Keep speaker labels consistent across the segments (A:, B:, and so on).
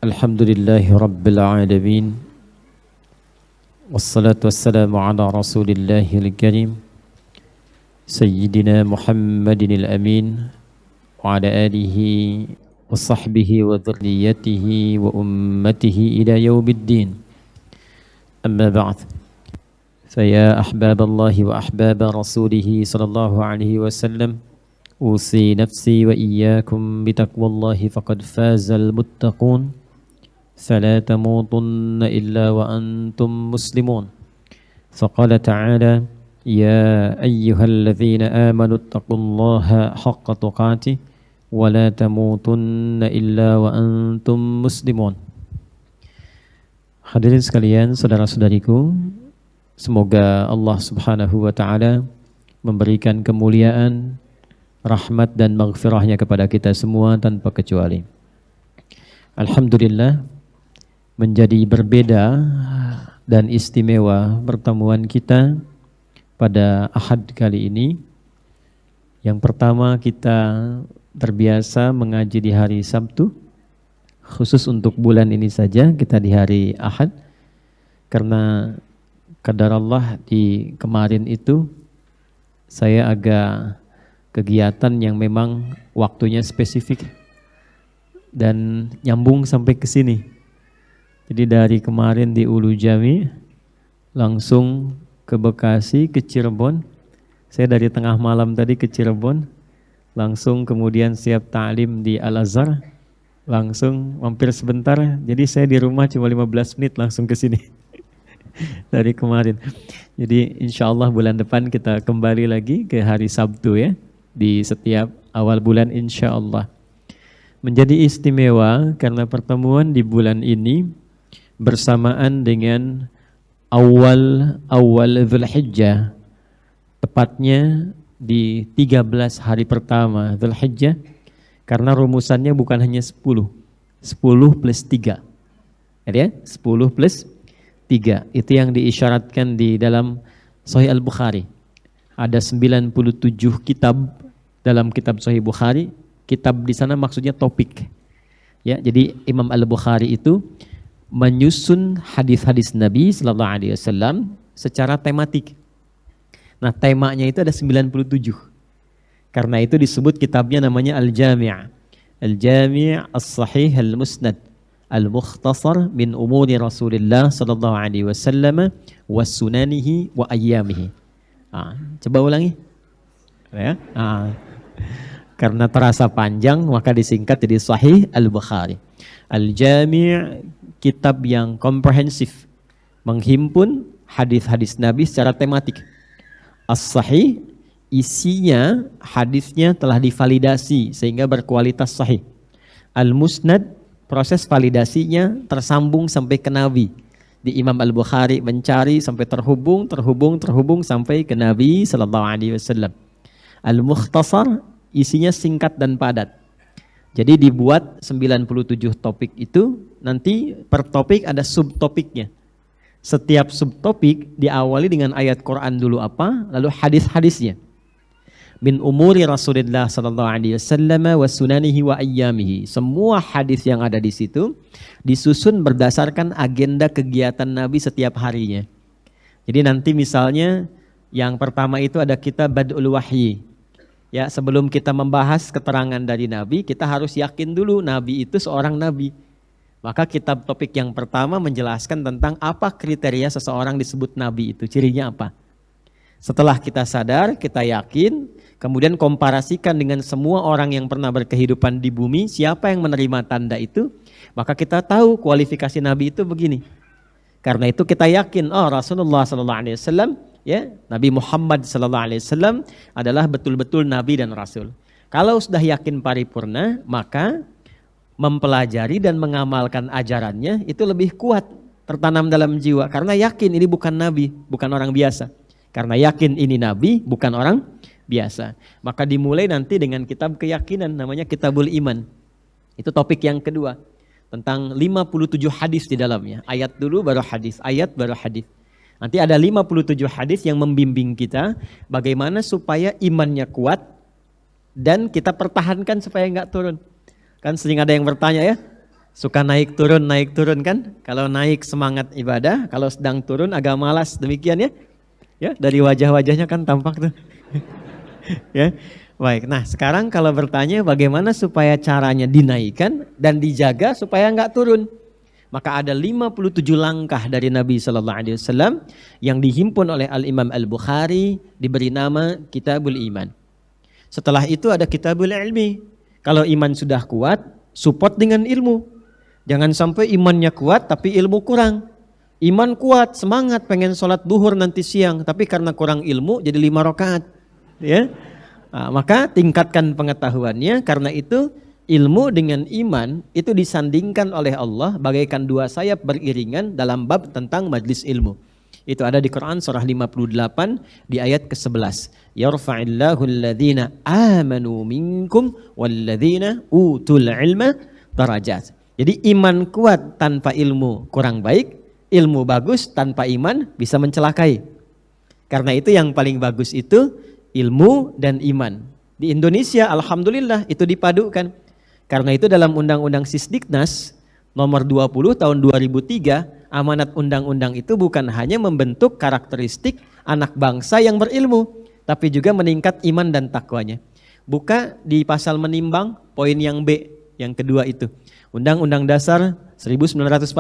A: Alhamdulillahi Rabbil Alamin. Wassalatu wassalamu ala Rasulillahil Karim Sayyidina Muhammadin al-Amin wa ala alihi wa sahbihi wa dhurriyyatihi wa ummatihi ila yaumiddin. Amma ba'd. Faya ahbaballahi wa ahbaba rasulihi sallallahu alaihi wasallam, usi nafsi wa iyyakum bitaqwallahi faqad fazal muttaqun. فلا تموتن إلا وأنتم مسلمون. فقال تعالى: يا أيها الذين آمنوا اتقوا الله حق تقاته ولا تموتن إلا وأنتم مسلمون. Hadirin sekalian, saudara-saudariku, semoga Allah Subhanahu wa taala memberikan kemuliaan, rahmat dan maghfirahnya kepada kita semua tanpa kecuali. Alhamdulillah, menjadi berbeda dan istimewa pertemuan kita pada Ahad kali ini. Yang pertama, kita terbiasa mengaji di hari Sabtu. Khusus untuk bulan ini saja kita di hari Ahad. Karena qadar Allah di kemarin itu saya agak kegiatan yang memang waktunya spesifik dan nyambung sampai ke sini. Jadi dari kemarin di Ulu Jami langsung ke Bekasi, ke Cirebon. Saya dari tengah malam tadi ke Cirebon, langsung kemudian siap ta'lim di Al-Azhar, langsung mampir sebentar. Jadi saya di rumah cuma 15 menit langsung ke sini dari kemarin. Jadi insya Allah bulan depan kita kembali lagi ke hari Sabtu ya, di setiap awal bulan insya Allah. Menjadi istimewa karena pertemuan di bulan ini bersamaan dengan awal Dzulhijjah, tepatnya di 13 hari pertama Dzulhijjah, karena rumusannya bukan hanya 10 plus 3, ya, 10 plus 3, itu yang diisyaratkan di dalam Sahih Al-Bukhari. Ada 97 kitab dalam kitab Sahih Bukhari. Kitab di sana maksudnya topik, ya. Jadi Imam Al-Bukhari itu menyusun hadis-hadis Nabi Sallallahu Alaihi Wasallam secara tematik. Nah, temanya itu ada 97. Karena itu disebut kitabnya namanya Al-Jami'. Al-Jami' As-Sahih Al-Musnad Al-Mukhtasar min umuri Rasulullah Sallallahu Alaihi Wasallam wa sunanihi wa ayyamihi. Coba ulangi. Ya. Karena terasa panjang maka disingkat jadi Sahih Al-Bukhari. Al-Jami' kitab yang komprehensif, menghimpun hadis-hadis Nabi secara tematik. As-Sahih, isinya hadisnya telah divalidasi sehingga berkualitas sahih. Al-Musnad, proses validasinya tersambung sampai ke Nabi. Di Imam Al-Bukhari mencari sampai terhubung sampai ke Nabi Sallallahu Alaihi Wasallam. Al-Mukhtasar, isinya singkat dan padat. Jadi dibuat 97 topik itu, nanti per topik ada subtopiknya. Setiap subtopik diawali dengan ayat Quran dulu apa, lalu hadis-hadisnya. Min umuri Rasulullah sallallahu alaihi wasallam wa sunanihi wa ayyamihi. Semua hadis yang ada di situ disusun berdasarkan agenda kegiatan Nabi setiap harinya. Jadi nanti misalnya yang pertama itu ada kitab Bad'ul Wahyi. Ya, sebelum kita membahas keterangan dari Nabi, kita harus yakin dulu Nabi itu seorang Nabi. Maka kitab topik yang pertama menjelaskan tentang apa kriteria seseorang disebut Nabi itu, cirinya apa. Setelah kita sadar, kita yakin, kemudian komparasikan dengan semua orang yang pernah berkehidupan di bumi, siapa yang menerima tanda itu, maka kita tahu kualifikasi Nabi itu begini. Karena itu kita yakin, Rasulullah SAW, ya, Nabi Muhammad sallallahu alaihi wasallam adalah betul-betul nabi dan rasul. Kalau sudah yakin paripurna, maka mempelajari dan mengamalkan ajarannya itu lebih kuat tertanam dalam jiwa karena yakin ini bukan nabi, bukan orang biasa. Karena yakin ini nabi, bukan orang biasa. Maka dimulai nanti dengan kitab keyakinan namanya Kitabul Iman. Itu topik yang kedua. Tentang 57 hadis di dalamnya. Ayat dulu baru hadis, ayat baru hadis. Nanti ada 57 hadis yang membimbing kita bagaimana supaya imannya kuat dan kita pertahankan supaya enggak turun. Kan sering ada yang bertanya ya, Suka naik turun kan? Kalau naik semangat ibadah, kalau sedang turun agak malas, demikian ya. Ya, dari wajah-wajahnya kan tampak tuh. Ya. Baik, nah sekarang kalau bertanya bagaimana supaya caranya dinaikkan dan dijaga supaya nggak turun. Maka ada 57 langkah dari Nabi Sallallahu Alaihi Wasallam yang dihimpun oleh Al-Imam Al-Bukhari, diberi nama Kitabul Iman. Setelah itu ada Kitabul Ilmi. Kalau iman sudah kuat, support dengan ilmu. Jangan sampai imannya kuat tapi ilmu kurang. Iman kuat, semangat pengen sholat duhur nanti siang, tapi karena kurang ilmu jadi 5 rakaat. Ya. Nah, maka tingkatkan pengetahuannya, karena itu ilmu dengan iman itu disandingkan oleh Allah bagaikan 2 sayap beriringan dalam bab tentang majlis ilmu. Itu ada di Quran surah 58 di ayat ke-11. Yarfa'illahu alladhina amanu minkum walladhina utul ilma darajat. Jadi iman kuat tanpa ilmu kurang baik, ilmu bagus tanpa iman bisa mencelakai. Karena itu yang paling bagus itu ilmu dan iman. Di Indonesia alhamdulillah itu dipadukan. Karena itu dalam Undang-Undang Sisdiknas nomor 20 tahun 2003, amanat undang-undang itu bukan hanya membentuk karakteristik anak bangsa yang berilmu, tapi juga meningkat iman dan takwanya. Buka di pasal menimbang poin yang B, yang kedua itu. Undang-Undang Dasar 1945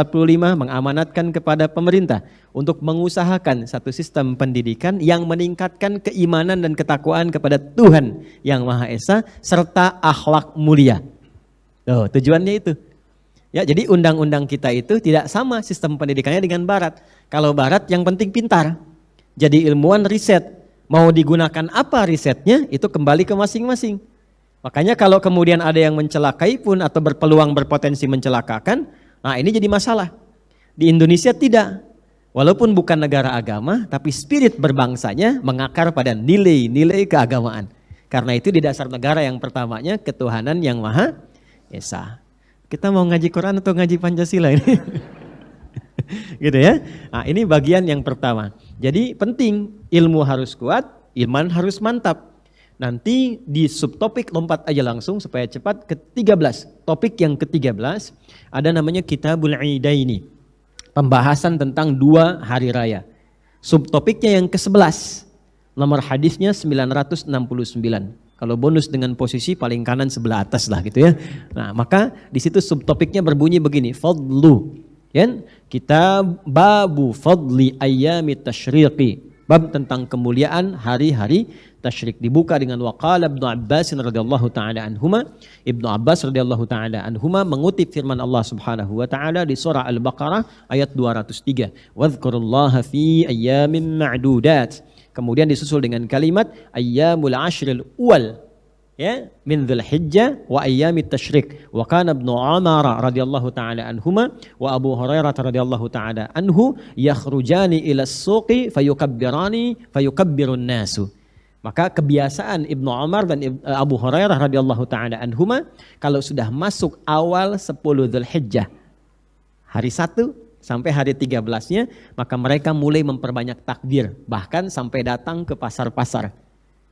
A: mengamanatkan kepada pemerintah untuk mengusahakan satu sistem pendidikan yang meningkatkan keimanan dan ketakwaan kepada Tuhan yang Maha Esa serta akhlak mulia. Tuh, tujuannya itu. Ya, jadi undang-undang kita itu tidak sama sistem pendidikannya dengan Barat. Kalau Barat yang penting pintar. Jadi ilmuwan riset. Mau digunakan apa risetnya itu kembali ke masing-masing. Makanya kalau kemudian ada yang mencelakai pun atau berpeluang berpotensi mencelakakan, nah ini jadi masalah. Di Indonesia tidak. Walaupun bukan negara agama, tapi spirit berbangsanya mengakar pada nilai-nilai keagamaan. Karena itu di dasar negara yang pertamanya ketuhanan yang Maha Esa. Kita mau ngaji Quran atau ngaji Pancasila ini? Gitu ya. Nah, ini bagian yang pertama. Jadi penting, ilmu harus kuat, iman harus mantap. Nanti di subtopik lompat aja langsung supaya cepat ke 13. Topik yang ke-13 ada namanya Kitabul Idaini. Pembahasan tentang 2 hari raya. Subtopiknya yang ke-11. Nomor hadisnya 969. Kalau bonus dengan posisi paling kanan sebelah atas lah gitu ya. Nah, maka di situ subtopiknya berbunyi begini, fadlu. Ya, kita babu fadli ayyamit tasyriqi. Bab tentang kemuliaan hari-hari tasyrik. Dibuka dengan waqala Ibnu Abbas radhiyallahu taala anhuma. Ibnu Abbas radhiyallahu taala anhuma mengutip firman Allah Subhanahu wa taala di surah Al-Baqarah ayat 203. Wadhkurullaha fi ayyamin ma'dudat. Kemudian disusul dengan kalimat ayyamul ashril uwal, ya, min Dzulhijjah wa ayyamit tasyrik. Wa kana Ibnu Umar radhiyallahu taala anhuma wa Abu Hurairah radhiyallahu taala anhu yakhrujani ila as-suqi fayukabbirun nasu. Maka kebiasaan Ibnu Umar dan Abu Hurairah radhiyallahu taala anhuma kalau sudah masuk awal 10 Dzulhijjah, hari 1 sampai hari 13-nya, maka mereka mulai memperbanyak takbir, bahkan sampai datang ke pasar-pasar.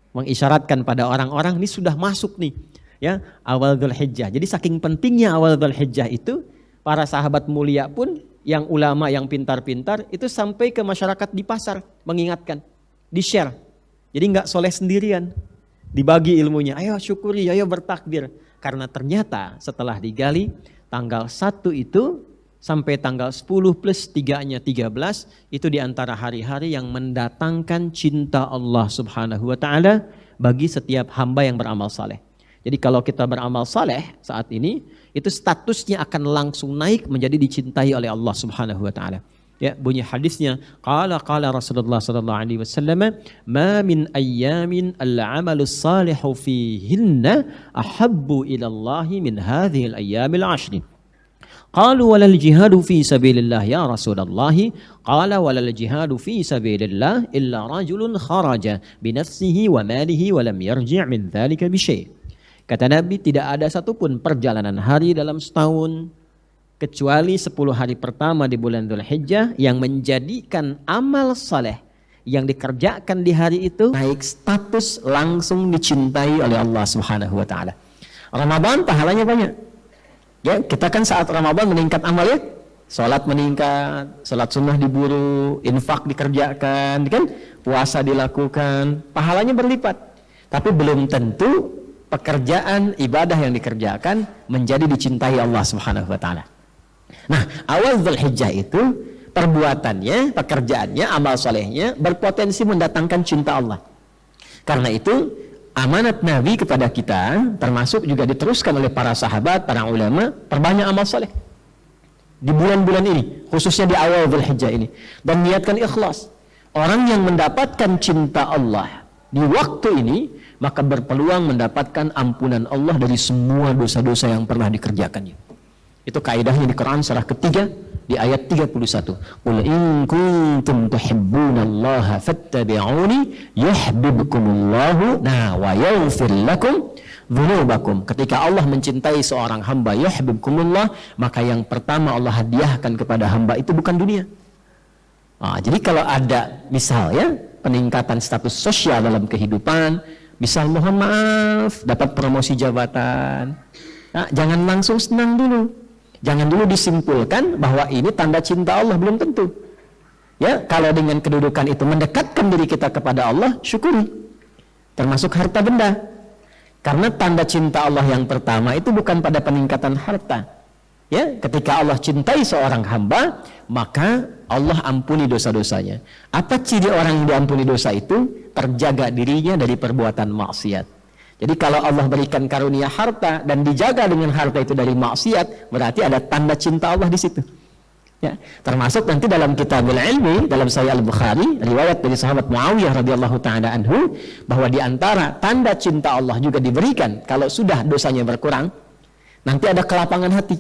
A: Mengisyaratkan pada orang-orang ini sudah masuk nih, ya, awal Dzulhijjah. Jadi saking pentingnya awal Dzulhijjah itu, para sahabat mulia pun yang ulama yang pintar-pintar itu sampai ke masyarakat di pasar mengingatkan, di-share. Jadi enggak soleh sendirian, dibagi ilmunya, ayo syukuri, ayo bertakbir. Karena ternyata setelah digali, tanggal 1 itu sampai tanggal 10 plus 3-nya 13 itu diantara hari-hari yang mendatangkan cinta Allah Subhanahu wa ta'ala bagi setiap hamba yang beramal saleh. Jadi kalau kita beramal saleh saat ini, itu statusnya akan langsung naik menjadi dicintai oleh Allah Subhanahu wa ta'ala. Ya, bunyi hadisnya, qala Rasulullah sallallahu alaihi wasallam, ma min ayyamin al-'amalu salihu fihinna ahabbu ila Allah min hadhihi al-ayyamil 'ashri. Qalu walal jihadu fi sabilillah ya Rasulullah. Qala walal jihadu fi sabilillah illa rajulun kharaja binafsihi wa malihi wa lam yarji' min dzalika bi syai'. Kata Nabi, tidak ada satupun perjalanan hari dalam setahun kecuali 10 hari pertama di bulan Dzulhijjah yang menjadikan amal saleh yang dikerjakan di hari itu naik status langsung dicintai oleh Allah Subhanahu wa taala. Ramadan pahalanya banyak.
B: Ya, kita kan saat Ramadan meningkat amal ya. Salat meningkat, salat sunnah diburu, infak dikerjakan, kan? Puasa dilakukan, pahalanya berlipat. Tapi belum tentu pekerjaan ibadah yang dikerjakan menjadi dicintai Allah Subhanahu wa taala. Nah, awal Dzulhijjah itu perbuatannya, pekerjaannya, amal solehnya berpotensi mendatangkan cinta Allah. Karena itu amanat Nabi kepada kita, termasuk juga diteruskan oleh para sahabat, para ulama, perbanyak amal soleh di bulan-bulan ini, khususnya di awal Dzulhijjah ini, dan niatkan ikhlas. Orang yang mendapatkan cinta Allah di waktu ini, maka berpeluang mendapatkan ampunan Allah dari semua dosa-dosa yang pernah dikerjakannya. Itu kaidahnya di Quran surah ketiga di ayat 31. Qul in kuntum tuhibbunallaha fattabi'uni yuhibbukumullahu wa yaghfir lakum dzunubakum. Ketika Allah mencintai seorang hamba, yuhibbukumullah, maka yang pertama Allah hadiahkan kepada hamba itu bukan dunia. Jadi kalau ada misal ya peningkatan status sosial dalam kehidupan, misal mohon maaf dapat promosi jabatan, jangan langsung senang dulu. Jangan dulu disimpulkan bahwa ini tanda cinta Allah, belum tentu. Ya, kalau dengan kedudukan itu mendekatkan diri kita kepada Allah, syukuri. Termasuk harta benda. Karena tanda cinta Allah yang pertama itu bukan pada peningkatan harta. Ya, ketika Allah cintai seorang hamba, maka Allah ampuni dosa-dosanya. Apa ciri orang yang diampuni dosa itu? Terjaga dirinya dari perbuatan maksiat. Jadi kalau Allah berikan karunia harta dan dijaga dengan harta itu dari maksiat, berarti ada tanda cinta Allah di situ. Ya, termasuk nanti dalam Kitabul Ilmi, dalam Sahih Al-Bukhari, riwayat dari sahabat Muawiyah radhiyallahu taala anhu, bahwa di antara tanda cinta Allah juga diberikan kalau sudah dosanya berkurang, nanti ada kelapangan hati.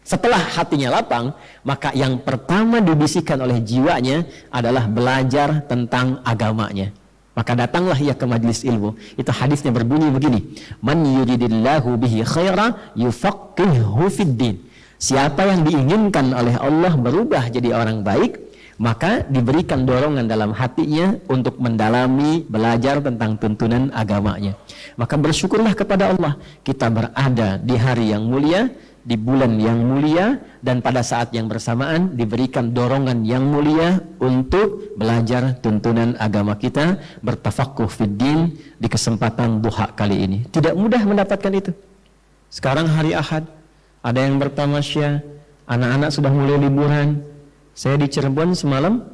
B: Setelah hatinya lapang, maka yang pertama dibisikkan oleh jiwanya adalah belajar tentang agamanya. Maka datanglah ia ke majelis ilmu. Itu hadisnya berbunyi begini, man yuridillahu bihi khaira yufaqqihhu fiddin. Siapa yang diinginkan oleh Allah berubah jadi orang baik, maka diberikan dorongan dalam hatinya untuk mendalami, belajar tentang tuntunan agamanya. Maka bersyukurlah kepada Allah, kita berada di hari yang mulia, di bulan yang mulia, dan pada saat yang bersamaan diberikan dorongan yang mulia untuk belajar tuntunan agama kita, bertafaqquh fiddin di kesempatan duha kali ini. Tidak mudah mendapatkan itu. Sekarang hari Ahad, ada yang bertamasya, anak-anak sudah mulai liburan. Saya di Cirebon semalam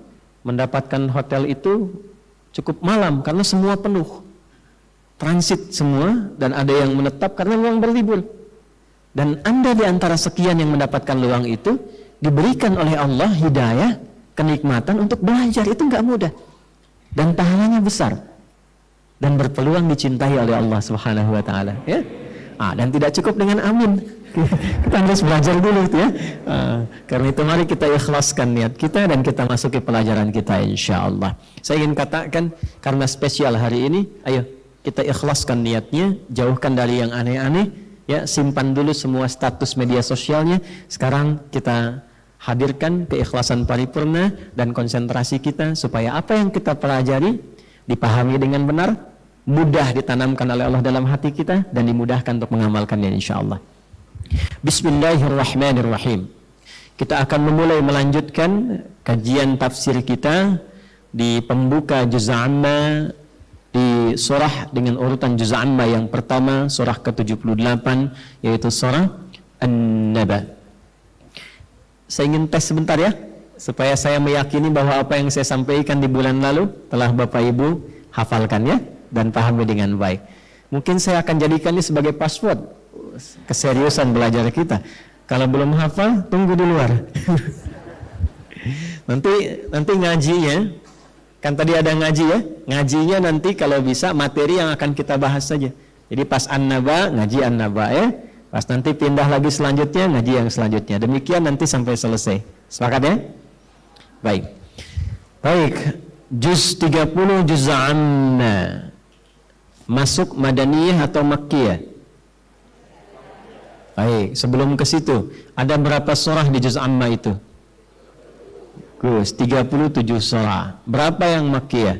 B: mendapatkan hotel itu cukup malam karena semua penuh, transit semua, dan ada yang menetap karena memang berlibur. Dan Anda di antara sekian yang mendapatkan luang itu diberikan oleh Allah hidayah, kenikmatan untuk belajar. Itu nggak mudah dan pahalanya besar dan berpeluang dicintai oleh Allah Subhanahu wa taala, ya. Dan tidak cukup dengan amin. Kita harus belajar dulu ya. Karena itu mari kita ikhlaskan niat kita dan kita masuki pelajaran kita insyaallah. Saya ingin katakan karena spesial hari ini, ayo kita ikhlaskan niatnya, jauhkan dari yang aneh-aneh. Ya, simpan dulu semua status media sosialnya. Sekarang kita hadirkan keikhlasan paripurna dan konsentrasi kita supaya apa yang kita pelajari dipahami dengan benar, mudah ditanamkan oleh Allah dalam hati kita dan dimudahkan untuk mengamalkannya insyaallah. Bismillahirrahmanirrahim. Kita akan memulai melanjutkan kajian tafsir kita di pembuka juz amma di surah dengan urutan juz amma yang pertama, surah ke-78, yaitu surah An-Naba. Saya ingin tes sebentar ya, supaya saya meyakini bahwa apa yang saya sampaikan di bulan lalu telah Bapak Ibu hafalkan ya, dan pahami dengan baik. Mungkin saya akan jadikan ini sebagai password keseriusan belajar kita. Kalau belum hafal, tunggu di luar. nanti ngajinya, kan tadi ada ngaji ya, ngajinya nanti kalau bisa materi yang akan kita bahas saja. Jadi pas An-Naba, ngaji An-Naba ya, pas nanti pindah lagi selanjutnya, ngaji yang selanjutnya. Demikian nanti sampai selesai. Sepakat ya? Baik, juz 30 juz amma. Masuk Madaniyah atau Makkiyah? Baik, sebelum ke situ, ada berapa surah di juz amma itu? Gus, 37 surah. Berapa yang Makkiyah?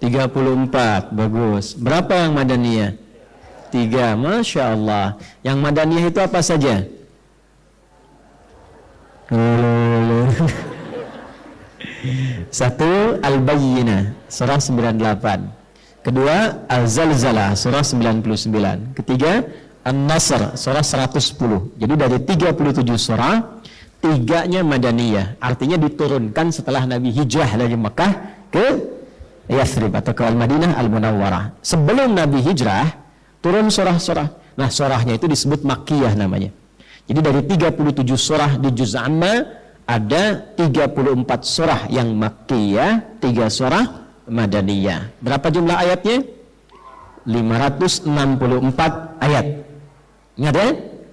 B: 34, bagus. Berapa yang Madaniyah? 3. Masya Allah. Yang Madaniyah itu apa saja? Satu, Al-Bayyinah, surah 98. Kedua, Al-Zalzalah, surah 99. Ketiga, An-Nasr, surah 110. Jadi dari 37 surah, 3-nya Madaniyah. Artinya diturunkan setelah Nabi hijrah dari Mekah ke Yathrib atau ke Al-Madinah Al-Munawwarah. Sebelum Nabi hijrah, turun surah-surah. Nah, surahnya itu disebut Makkiyah namanya. Jadi dari 37 surah di Juz Amma, ada 34 surah yang Makkiyah, 3 surah Madaniyah. Berapa jumlah ayatnya? 564 ayat. Ingat ya?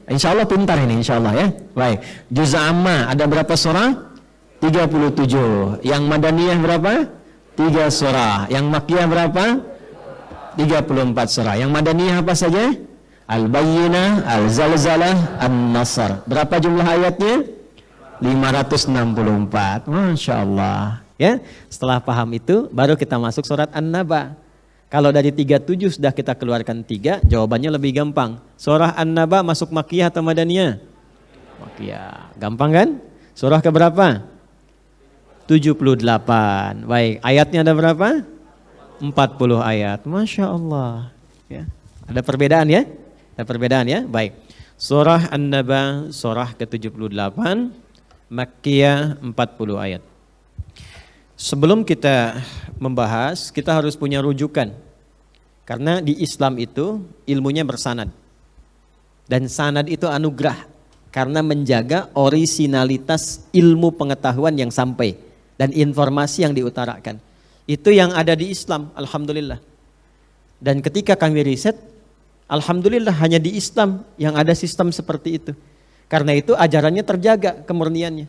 B: Insya Allah pintar ini, insya Allah ya. Baik. Juz Amma ada berapa surah? 37. Yang Madaniyah berapa? 3 surah. Yang Makkiyah berapa? 34 surah. Yang Madaniyah apa saja? Al-Bayyinah, Al-Zalzalah, An-Nasr. Berapa jumlah ayatnya? 564. Masya Allah. Ya, setelah paham itu baru kita masuk surat An-Naba. Kalau dari 37 sudah kita keluarkan 3, jawabannya lebih gampang. Surah An-Naba masuk Makkiyah atau Madaniyah? Makkiyah. Gampang kan? Surah keberapa? 78. Baik, ayatnya ada berapa? 40 ayat. Masya Allah. Ya. Ada perbedaan ya? Ada perbedaan ya? Baik. Surah An-Naba, surah ke-78, Makkiyah 40 ayat. Sebelum kita membahas, kita harus punya rujukan. Karena di Islam itu ilmunya bersanad. Dan sanad itu anugerah. Karena menjaga orisinalitas ilmu pengetahuan yang sampai. Dan informasi yang diutarakan. Itu yang ada di Islam, alhamdulillah. Dan ketika kami riset, alhamdulillah hanya di Islam yang ada sistem seperti itu. Karena itu ajarannya terjaga kemurniannya.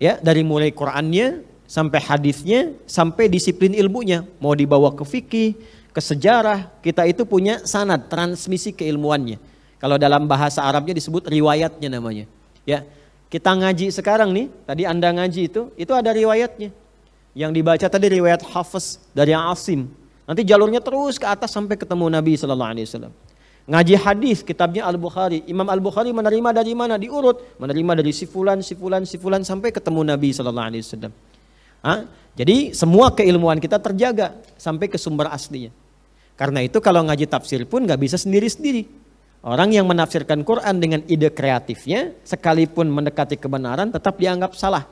B: Ya, dari mulai Qur'annya sampai hadisnya sampai disiplin ilmunya, mau dibawa ke fikih, ke sejarah, kita itu punya sanad, transmisi keilmuannya. Kalau dalam bahasa Arabnya disebut riwayatnya namanya. Ya, kita ngaji sekarang nih, tadi Anda ngaji itu ada riwayatnya. Yang dibaca tadi riwayat Hafiz dari Asim. Nanti jalurnya terus ke atas sampai ketemu Nabi sallallahu alaihi wasallam. Ngaji hadis kitabnya Al-Bukhari. Imam Al-Bukhari menerima dari mana? Diurut, menerima dari si fulan sampai ketemu Nabi sallallahu alaihi wasallam. Jadi semua keilmuan kita terjaga sampai ke sumber aslinya. Karena itu kalau ngaji tafsir pun nggak bisa sendiri-sendiri. Orang yang menafsirkan Quran dengan ide kreatifnya, sekalipun mendekati kebenaran tetap dianggap salah.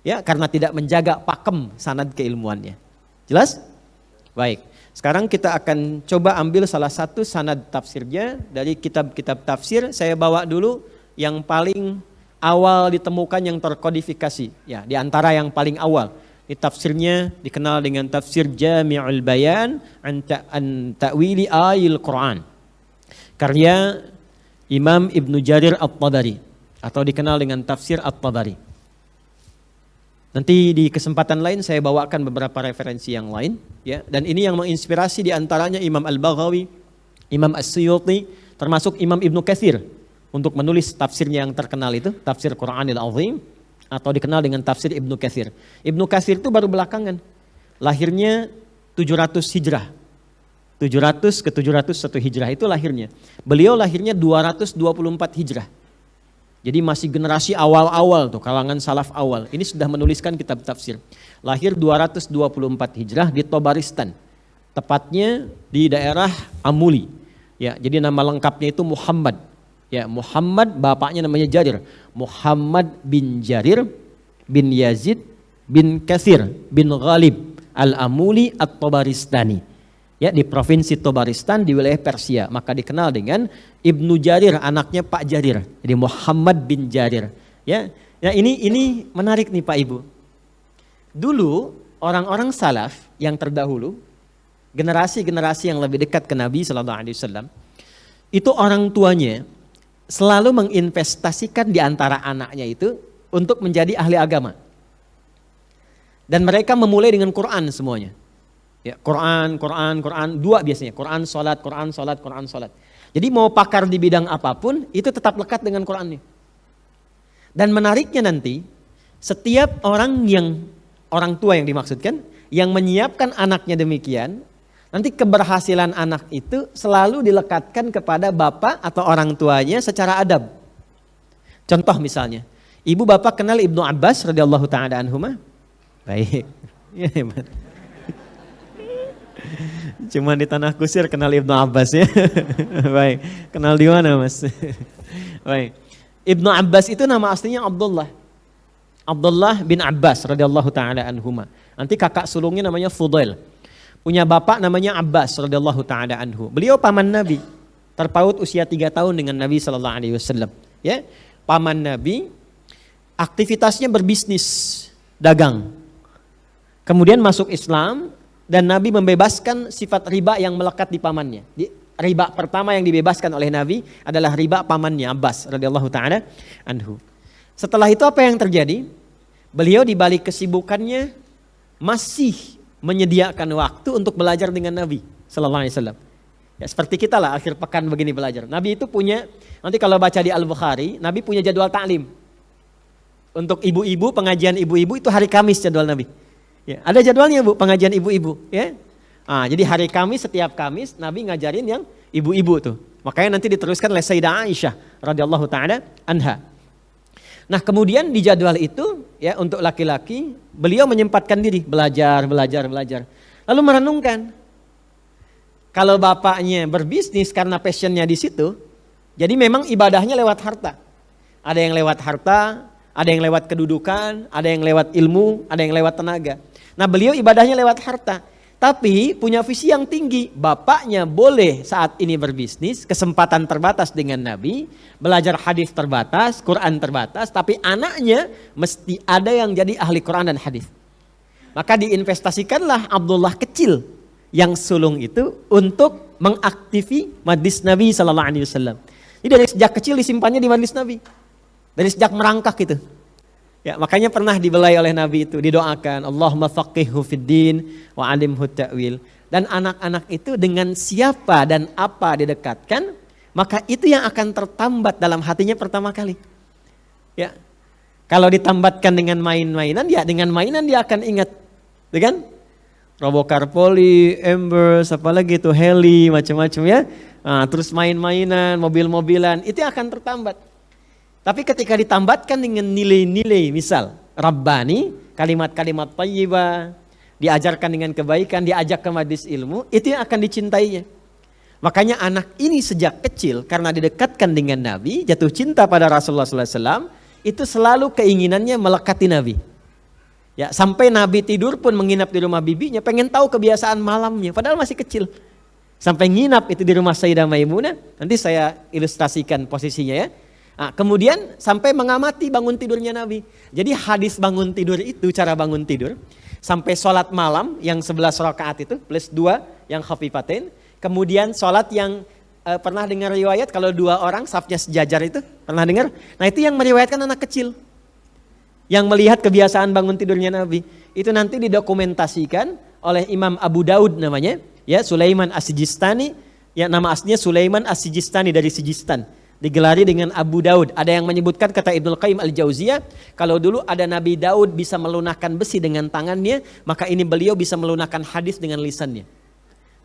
B: Ya, karena tidak menjaga pakem sanad keilmuannya. Jelas? Baik. Sekarang kita akan coba ambil salah satu sanad tafsirnya dari kitab-kitab tafsir. Saya bawa dulu yang paling awal ditemukan yang terkodifikasi. Ya, di antara yang paling awal. Di tafsirnya dikenal dengan tafsir Jami'ul Bayan an Ta'wili Ayil Quran. Karya Imam Ibnu Jarir At-Tabari atau dikenal dengan tafsir At-Tabari. Nanti di kesempatan lain saya bawakan beberapa referensi yang lain, ya. Dan ini yang menginspirasi di antaranya Imam Al-Baghawi, Imam As-Suyuti, termasuk Imam Ibnu Katsir untuk menulis tafsirnya yang terkenal itu, tafsir Quranil Azim atau dikenal dengan tafsir Ibnu Katsir. Ibnu Katsir itu baru belakangan, lahirnya 700 Hijrah. 700 ke 701 Hijrah itu lahirnya. Beliau lahirnya 224 Hijrah. Jadi masih generasi awal-awal tuh, kalangan salaf awal. Ini sudah menuliskan kitab tafsir. Lahir 224 Hijrah di Tabaristan. Tepatnya di daerah Amuli. Ya, jadi nama lengkapnya itu Muhammad. Ya, Muhammad bapaknya namanya Jarir. Muhammad bin Jarir bin Yazid bin Katsir bin Ghalib Al-Amuli At-Tabaristani. Ya, di provinsi Tabaristan di wilayah Persia, maka dikenal dengan Ibnu Jarir, anaknya Pak Jarir. Jadi Muhammad bin Jarir. Ya, ini menarik nih Pak Ibu. Dulu orang-orang salaf yang terdahulu, generasi-generasi yang lebih dekat ke Nabi sallallahu alaihi wasallam, itu orang tuanya selalu menginvestasikan di antara anaknya itu untuk menjadi ahli agama. Dan mereka memulai dengan Quran semuanya. Ya, Quran, dua biasanya, Quran, salat. Jadi mau pakar di bidang apapun, itu tetap lekat dengan Qurannya. Dan menariknya nanti, setiap orang tua yang dimaksudkan, yang menyiapkan anaknya demikian,
C: Nanti keberhasilan anak itu selalu dilekatkan kepada bapak atau orang tuanya secara adab. Contoh misalnya, ibu bapak kenal Ibnu Abbas radhiyallahu taala anhuma? Baik. Ya, hebat. Cuma di Tanah Kusir kenal Ibnu Abbas ya. Baik. Kenal di mana, Mas? Baik. Ibnu Abbas itu nama aslinya Abdullah. Abdullah bin Abbas radhiyallahu taala anhuma. Nanti kakak sulungnya namanya Fudail. Punya bapak namanya Abbas radhiyallahu taala anhu. Beliau paman Nabi. Terpaut usia 3 tahun dengan Nabi sallallahu alaihi wasallam, ya. Paman Nabi, aktivitasnya berbisnis, dagang. Kemudian masuk Islam dan Nabi membebaskan sifat riba yang melekat di pamannya. Riba pertama yang dibebaskan oleh Nabi adalah riba pamannya Abbas radhiyallahu taala anhu. Setelah itu apa yang terjadi? Beliau di balik kesibukannya masih menyediakan waktu untuk belajar dengan Nabi sallallahu alaihi wasallam. Ya, seperti kita lah akhir pekan begini belajar. Nabi itu punya, nanti kalau baca di Al-Bukhari, Nabi punya jadwal ta'lim. Untuk ibu-ibu, pengajian ibu-ibu itu hari Kamis jadwal Nabi. Ya, ada jadwalnya Bu, pengajian ibu-ibu, ya. Jadi hari Kamis, setiap Kamis Nabi ngajarin yang ibu-ibu tuh. Makanya nanti diteruskan oleh Sayyidah Aisyah radhiyallahu taala anha. Nah, kemudian di jadwal itu ya untuk laki-laki beliau menyempatkan diri belajar. Lalu merenungkan. Kalau bapaknya berbisnis karena passionnya di situ, jadi memang ibadahnya lewat harta. Ada yang lewat harta, ada yang lewat kedudukan, ada yang lewat ilmu, ada yang lewat tenaga. Nah, beliau ibadahnya lewat harta. Tapi punya visi yang tinggi. Bapaknya boleh saat ini berbisnis, kesempatan terbatas dengan Nabi, belajar hadis terbatas, Quran terbatas, tapi anaknya mesti ada yang jadi ahli Quran dan hadis. Maka diinvestasikanlah Abdullah kecil yang sulung itu untuk mengaktifi majlis Nabi sallallahu alaihi wasallam. Jadi dari sejak kecil disimpannya di majlis Nabi. Dari sejak merangkak gitu. Ya, makanya pernah dibelai oleh Nabi itu, didoakan Allahumma faqihhu fid din wa 'allimhu ta'wil. Dan anak-anak itu dengan siapa dan apa didekatkan, maka itu yang akan tertambat dalam hatinya pertama kali. Ya. Kalau ditambatkan dengan main-mainan, ya dengan mainan dia akan ingat. Gitu kan? Robokarpoli, Embers, apalagi itu heli, macam-macam ya. Nah, terus main-mainan, mobil-mobilan, itu yang akan tertambat. Tapi ketika ditambatkan dengan nilai-nilai, misal Rabbani, kalimat-kalimat thayyibah, diajarkan dengan kebaikan, diajak ke majlis ilmu, itu yang akan dicintainya. Makanya anak ini sejak kecil karena didekatkan dengan Nabi, jatuh cinta pada Rasulullah SAW, itu selalu keinginannya melekati Nabi. Ya, sampai Nabi tidur pun menginap di rumah bibinya, pengen tahu kebiasaan malamnya, padahal masih kecil. Sampai nginap itu di rumah Sayyidah Maimunah, nanti saya ilustrasikan posisinya ya. Nah, kemudian sampai mengamati bangun tidurnya Nabi. Jadi hadis bangun tidur itu, cara bangun tidur, sampai sholat malam yang 11 rakaat itu, plus 2 yang khafifatain. Kemudian sholat yang pernah dengar riwayat kalau 2 orang safnya sejajar itu, pernah dengar? Nah itu yang meriwayatkan anak kecil. Yang melihat kebiasaan bangun tidurnya Nabi. Itu nanti didokumentasikan oleh Imam Abu Daud namanya, ya Sulaiman As-Sijistani, ya nama aslinya Sulaiman As-Sijistani dari Sijistan. Digelari dengan Abu Daud. Ada yang menyebutkan kata Ibnu Qayyim Al-Jauziyah, kalau dulu ada Nabi Daud bisa melunakkan besi dengan tangannya, maka ini beliau bisa melunakkan hadis dengan lisannya.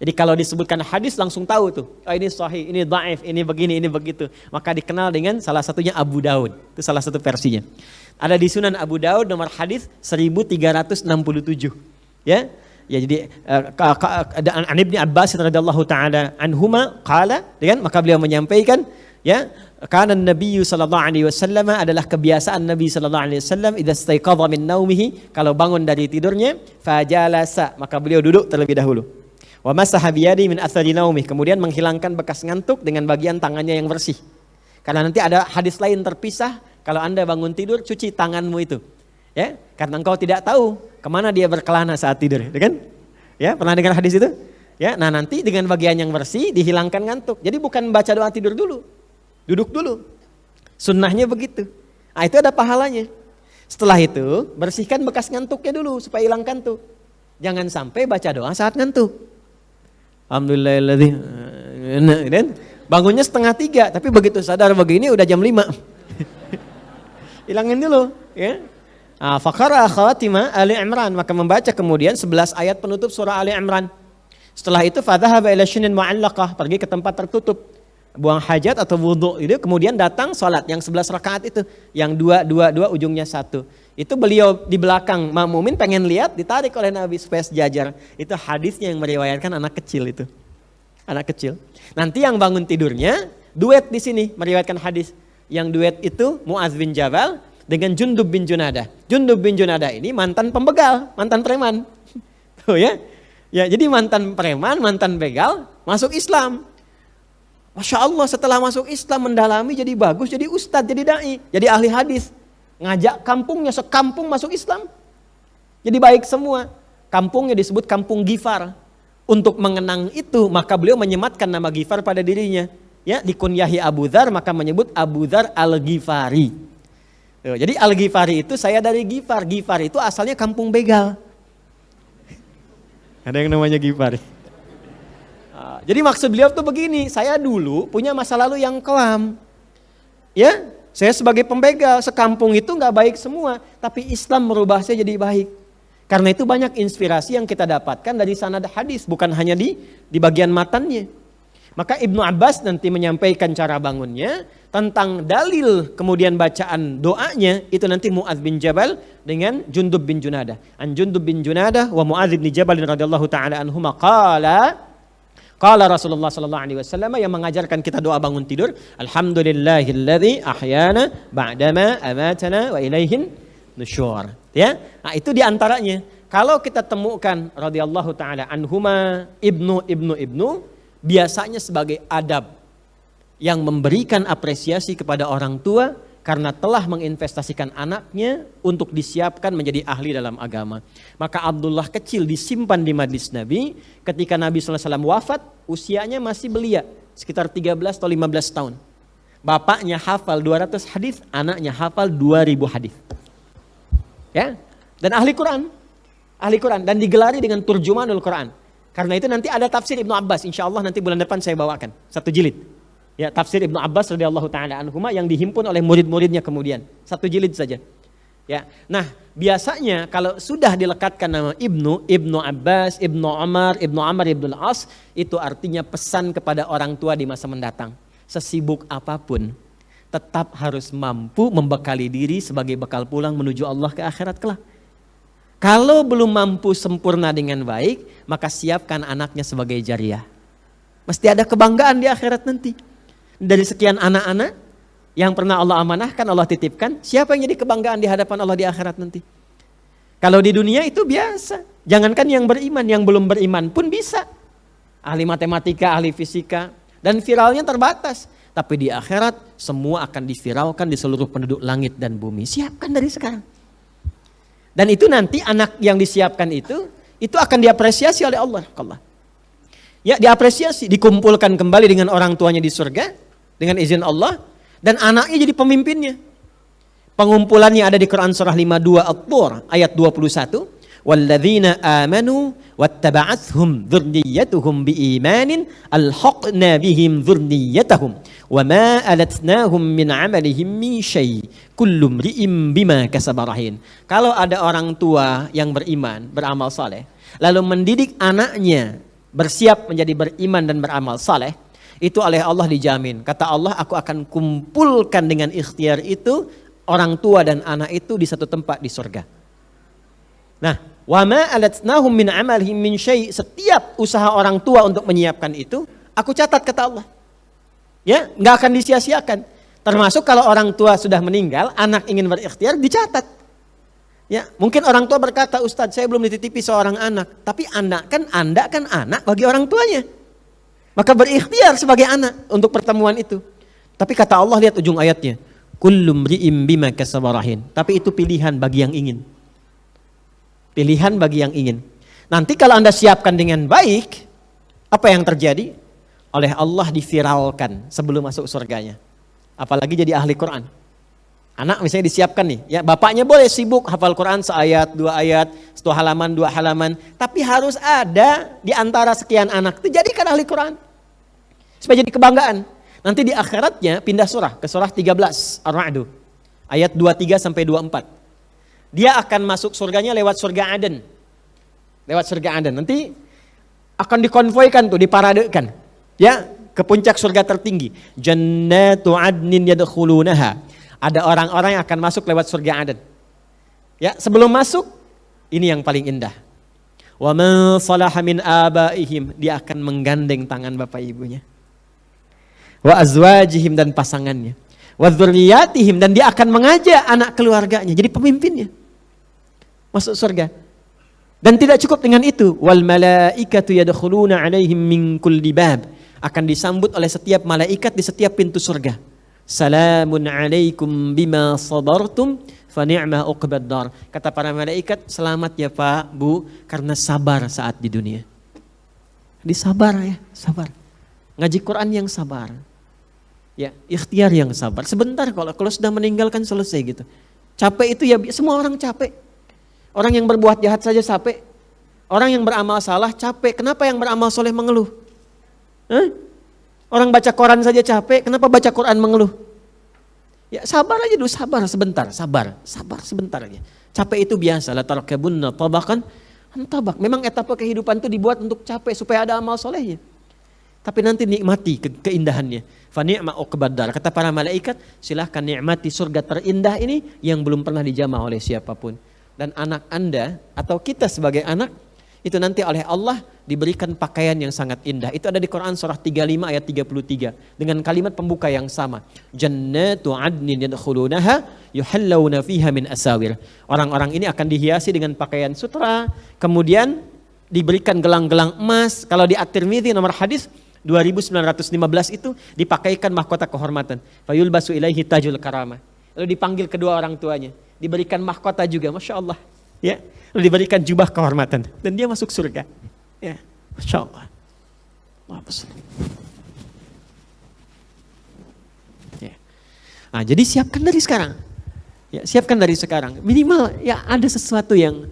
C: Jadi kalau disebutkan hadis langsung tahu tuh, oh ini sahih, ini dhaif, ini begini, ini begitu. Maka dikenal dengan salah satunya Abu Daud. Itu salah satu versinya. Ada di Sunan Abu Daud nomor hadis 1367. Ya. Ya jadi an Ibnu Abbas radhiyallahu taala anhuma qala, dengan maka beliau menyampaikan, ya, karena Nabi sallallahu alaihi wasallam adalah kebiasaan Nabi sallallahu alaihi wasallam idza staiqadha min naumihi, kalau bangun dari tidurnya, fajalasa, maka beliau duduk terlebih dahulu. Wa masaha biyadi min athari naumih, kemudian menghilangkan bekas ngantuk dengan bagian tangannya yang bersih. Karena nanti ada hadis lain terpisah, kalau Anda bangun tidur cuci tanganmu itu. Ya, karena engkau tidak tahu kemana dia berkelana saat tidur, kan? Ya, pernah dengar hadis itu? Ya, nah nanti dengan bagian yang bersih dihilangkan ngantuk. Jadi bukan baca doa tidur dulu. Duduk dulu. Sunnahnya begitu. Nah, itu ada pahalanya. Setelah itu, bersihkan bekas ngantuknya dulu supaya hilang ngantuk. Jangan sampai baca doa saat ngantuk. Alhamdulillahilladzi. Bangunnya 2:30, tapi begitu sadar begini udah jam 5. Hilangin dulu, ya. Faqara khawatima Ali Imran, maka membaca kemudian 11 ayat penutup surah Ali Imran. Setelah itu fadhahaba ila syinin mu'allaqah, pergi ke tempat tertutup, buang hajat atau wudhu itu, kemudian datang sholat yang 11 rakaat itu, yang dua ujungnya satu. Itu beliau di belakang makmumin pengen lihat, ditarik oleh Nabi supaya sejajar. Itu hadisnya yang meriwayatkan anak kecil itu. Anak kecil. Nanti yang bangun tidurnya duet di sini meriwayatkan hadis. Yang duet itu Mu'adz bin Jabal dengan Jundub bin Junadah. Jundub bin Junadah ini mantan pembegal, mantan preman. Tuh ya. Ya, jadi mantan preman, mantan begal masuk Islam. Masya Allah, setelah masuk Islam mendalami jadi bagus, jadi ustadz, jadi dai, jadi ahli hadis. Ngajak kampungnya, sekampung masuk Islam. Jadi baik semua. Kampungnya disebut Kampung Ghifar. Untuk mengenang itu, maka beliau menyematkan nama Ghifar pada dirinya. Ya, dikunyahi Abu Dzar, maka menyebut Abu Dzar Al-Ghifari. Jadi Al-Ghifari itu saya dari Ghifar. Ghifar itu asalnya kampung begal. Ada yang namanya Ghifar. Jadi maksud beliau tuh begini, saya dulu punya masa lalu yang kelam. Ya, saya sebagai pembegal, sekampung itu nggak baik semua, tapi Islam merubah saya jadi baik. Karena itu banyak inspirasi yang kita dapatkan dari sanad hadis, bukan hanya di bagian matannya. Maka Ibnu Abbas nanti menyampaikan cara bangunnya, tentang dalil kemudian bacaan doanya, itu nanti Mu'adz bin Jabal dengan Jundub bin Junadah. An Jundub bin Junadah wa Mu'adz bin Jabal radhiyallahu taala anhuma qala Rasulullah sallallahu alaihi wasallam, yang mengajarkan kita doa bangun tidur, alhamdulillahilladzi ahyana ba'dama amatana wa ilaihin nusyur. Ya, nah itu diantaranya. Kalau kita temukan radhiyallahu taala anhuma ibnu biasanya sebagai adab yang memberikan apresiasi kepada orang tua karena telah menginvestasikan anaknya untuk disiapkan menjadi ahli dalam agama. Maka Abdullah kecil disimpan di majlis Nabi, ketika Nabi SAW wafat usianya masih belia, sekitar 13 atau 15 tahun. Bapaknya hafal 200 hadis, anaknya hafal 2000 hadis. Ya, dan ahli Quran dan digelari dengan turjumanul Quran. Karena itu nanti ada tafsir Ibnu Abbas, insya Allah nanti bulan depan saya bawakan 1 jilid. Ya, tafsir Ibnu Abbas radhiyallahu taala anhuma yang dihimpun oleh murid-muridnya kemudian 1 jilid saja. Ya, nah biasanya kalau sudah dilekatkan nama Ibnu Abbas, Ibnu Umar, Ibnu Amr, Ibnu Al-As, itu artinya pesan kepada orang tua di masa mendatang. Sesibuk apapun, tetap harus mampu membekali diri sebagai bekal pulang menuju Allah ke akhirat kelak. Kalau belum mampu sempurna dengan baik, maka siapkan anaknya sebagai jariyah. Mesti ada kebanggaan di akhirat nanti. Dari sekian anak-anak yang pernah Allah amanahkan, Allah titipkan, siapa yang jadi kebanggaan di hadapan Allah di akhirat nanti? Kalau di dunia itu biasa. Jangankan yang beriman, yang belum beriman pun bisa. Ahli matematika, ahli fisika, dan viralnya terbatas. Tapi di akhirat semua akan diviralkan di seluruh penduduk langit dan bumi. Siapkan dari sekarang. Dan itu nanti anak yang disiapkan itu akan diapresiasi oleh Allah. Ya, diapresiasi, dikumpulkan kembali dengan orang tuanya di surga dengan izin Allah, dan anaknya jadi pemimpinnya. Pengumpulannya ada di Quran surah 52 At-Tur ayat 21. Walladzina amanu wattaba'athum dzurriyyatuhum biimanin alhaqna bihim dzurriyyatahum wama alatnahum min 'amalihim min syai' kullu imri'in bima kasaba rahin. Kalau ada orang tua yang beriman, beramal saleh, lalu mendidik anaknya bersiap menjadi beriman dan beramal saleh, itu oleh Allah dijamin. Kata Allah, aku akan kumpulkan dengan ikhtiar itu orang tua dan anak itu di satu tempat di surga. Nah, wa ma alatnahum min amalihim min syai', setiap usaha orang tua untuk menyiapkan itu aku catat, kata Allah. Ya, enggak akan disia-siakan. Termasuk kalau orang tua sudah meninggal, anak ingin berikhtiar, dicatat. Ya, mungkin orang tua berkata, Ustadz, saya belum dititipi seorang anak, tapi Anda kan anak bagi orang tuanya. Maka berikhtiar sebagai anak untuk pertemuan itu. Tapi kata Allah, lihat ujung ayatnya, kullu imri'in bima kasaba rahin. Tapi itu pilihan bagi yang ingin. Pilihan bagi yang ingin. Nanti kalau Anda siapkan dengan baik, apa yang terjadi? Oleh Allah diviralkan sebelum masuk surganya. Apalagi jadi ahli Quran. Anak misalnya disiapkan nih, ya bapaknya boleh sibuk hafal Quran seayat, 2 ayat, 1 halaman, 2 halaman. Tapi harus ada di antara sekian anak itu jadikan ahli Quran. Supaya jadi kebanggaan. Nanti di akhiratnya pindah surah ke surah 13 Ar-Ra'd. Ayat 23 sampai 24. Dia akan masuk surganya lewat surga Aden. Lewat surga Aden. Nanti akan dikonvoikan tuh, diparadekan. Ya, ke puncak surga tertinggi. Jannatu adnin yadkhulunaha. Ada orang-orang yang akan masuk lewat surga Aden. Ya, sebelum masuk, ini yang paling indah. Wa man salaha min abaihim, dia akan menggandeng tangan bapak ibunya. Wa azwajihim, dan pasangannya. Wa dzurriyyatihim, dan dia akan mengajak anak keluarganya jadi pemimpinnya. Masuk surga. Dan tidak cukup dengan itu, wal malaikatu yadkhuluna alaihim min kulli bab, akan disambut oleh setiap malaikat di setiap pintu surga. Salamun alaikum bima sabartum fa ni'ma uqbad dar. Kata para malaikat, selamat ya Pak, Bu, karena sabar saat di dunia. Disabar ya, sabar. Ngaji Quran yang sabar. Ya, ikhtiar yang sabar. Sebentar, kalau sudah meninggalkan selesai gitu. Capek itu ya, semua orang capek. Orang yang berbuat jahat saja capek. Orang yang beramal salah capek. Kenapa yang beramal soleh mengeluh? Orang baca Quran saja capek. Kenapa baca Quran mengeluh? Ya sabar aja dulu, sabar sebentar, sabar sebentar aja. Capek itu biasa. La tarkabunna tabaqan an tabaq. Memang etapa kehidupan itu dibuat untuk capek supaya ada amal solehnya. Tapi nanti nikmati keindahannya. Fa ni'ma uqbad dar. Kata para malaikat, silahkan nikmati surga terindah ini yang belum pernah dijamah oleh siapapun. Dan anak Anda atau kita sebagai anak itu nanti oleh Allah diberikan pakaian yang sangat indah. Itu ada di Quran surah 35 ayat 33 dengan kalimat pembuka yang sama. Jannatu adnin yadkhulunaha yuhallawna fiha min asawir. Orang-orang ini akan dihiasi dengan pakaian sutra, kemudian diberikan gelang-gelang emas. Kalau di At-Tirmidzi nomor hadis 2915 itu dipakaikan mahkota kehormatan. Fayulbasu ilaihi tajul karamah. Lalu dipanggil kedua orang tuanya. Diberikan mahkota juga, Masya Allah. Ya, lalu diberikan jubah kehormatan. Dan dia masuk surga. Ya, Masya Allah. Ya. Nah, jadi siapkan dari sekarang. Ya, siapkan dari sekarang. Minimal ya ada sesuatu yang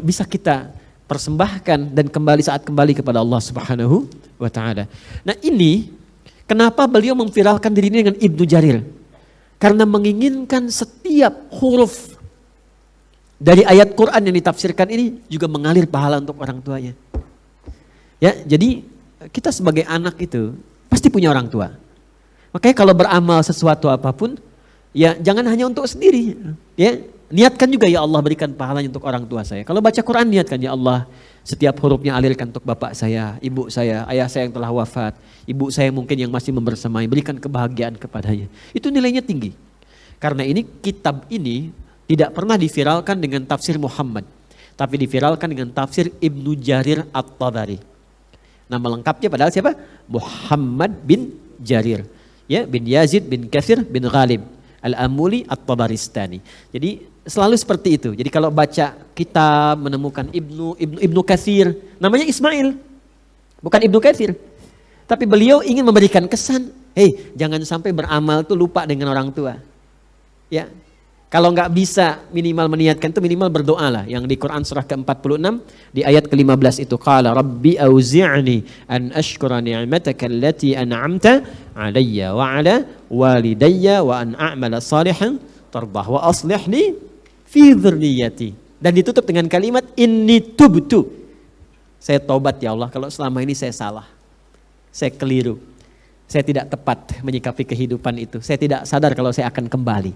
C: bisa kita persembahkan dan saat kembali kepada Allah Subhanahu wa Ta'ala. Nah ini kenapa beliau memviralkan dirinya dengan Ibnu Jarir. Karena menginginkan setiap huruf dari ayat Quran yang ditafsirkan ini juga mengalir pahala untuk orang tuanya. Ya, jadi kita sebagai anak itu pasti punya orang tua. Makanya kalau beramal sesuatu apapun, ya jangan hanya untuk sendiri. Ya, niatkan juga ya Allah berikan pahalanya untuk orang tua saya. Kalau baca Quran niatkan ya Allah setiap hurufnya alirkan untuk bapak saya, ibu saya, ayah saya yang telah wafat, ibu saya mungkin yang masih membersamai, berikan kebahagiaan kepadanya. Itu nilainya tinggi. Karena ini kitab ini tidak pernah diviralkan dengan tafsir Muhammad, tapi diviralkan dengan tafsir Ibnu Jarir At-Tabari. Nama lengkapnya padahal siapa? Muhammad bin Jarir, ya, bin Yazid bin Katsir bin Ghalib Al-Amuli At-Tabaristani. Jadi selalu seperti itu. Jadi kalau baca kitab menemukan Ibnu Katsir, namanya Ismail, bukan Ibnu Katsir. Tapi beliau ingin memberikan kesan, jangan sampai beramal tuh lupa dengan orang tua. Ya, kalau nggak bisa minimal meniatkan itu minimal berdoa lah. Yang di Quran surah ke-46 di ayat ke-15 itu qala rabbi auzi'ni an ashkura ni'mataka allati an'amta alayya wa ala walidayya wa an a'mala salihan tardah wa aslihni fi dzurriyyati. Dan ditutup dengan kalimat inni tubtu. Saya taubat ya Allah kalau selama ini saya salah. Saya keliru. Saya tidak tepat menyikapi kehidupan itu. Saya tidak sadar kalau saya akan kembali.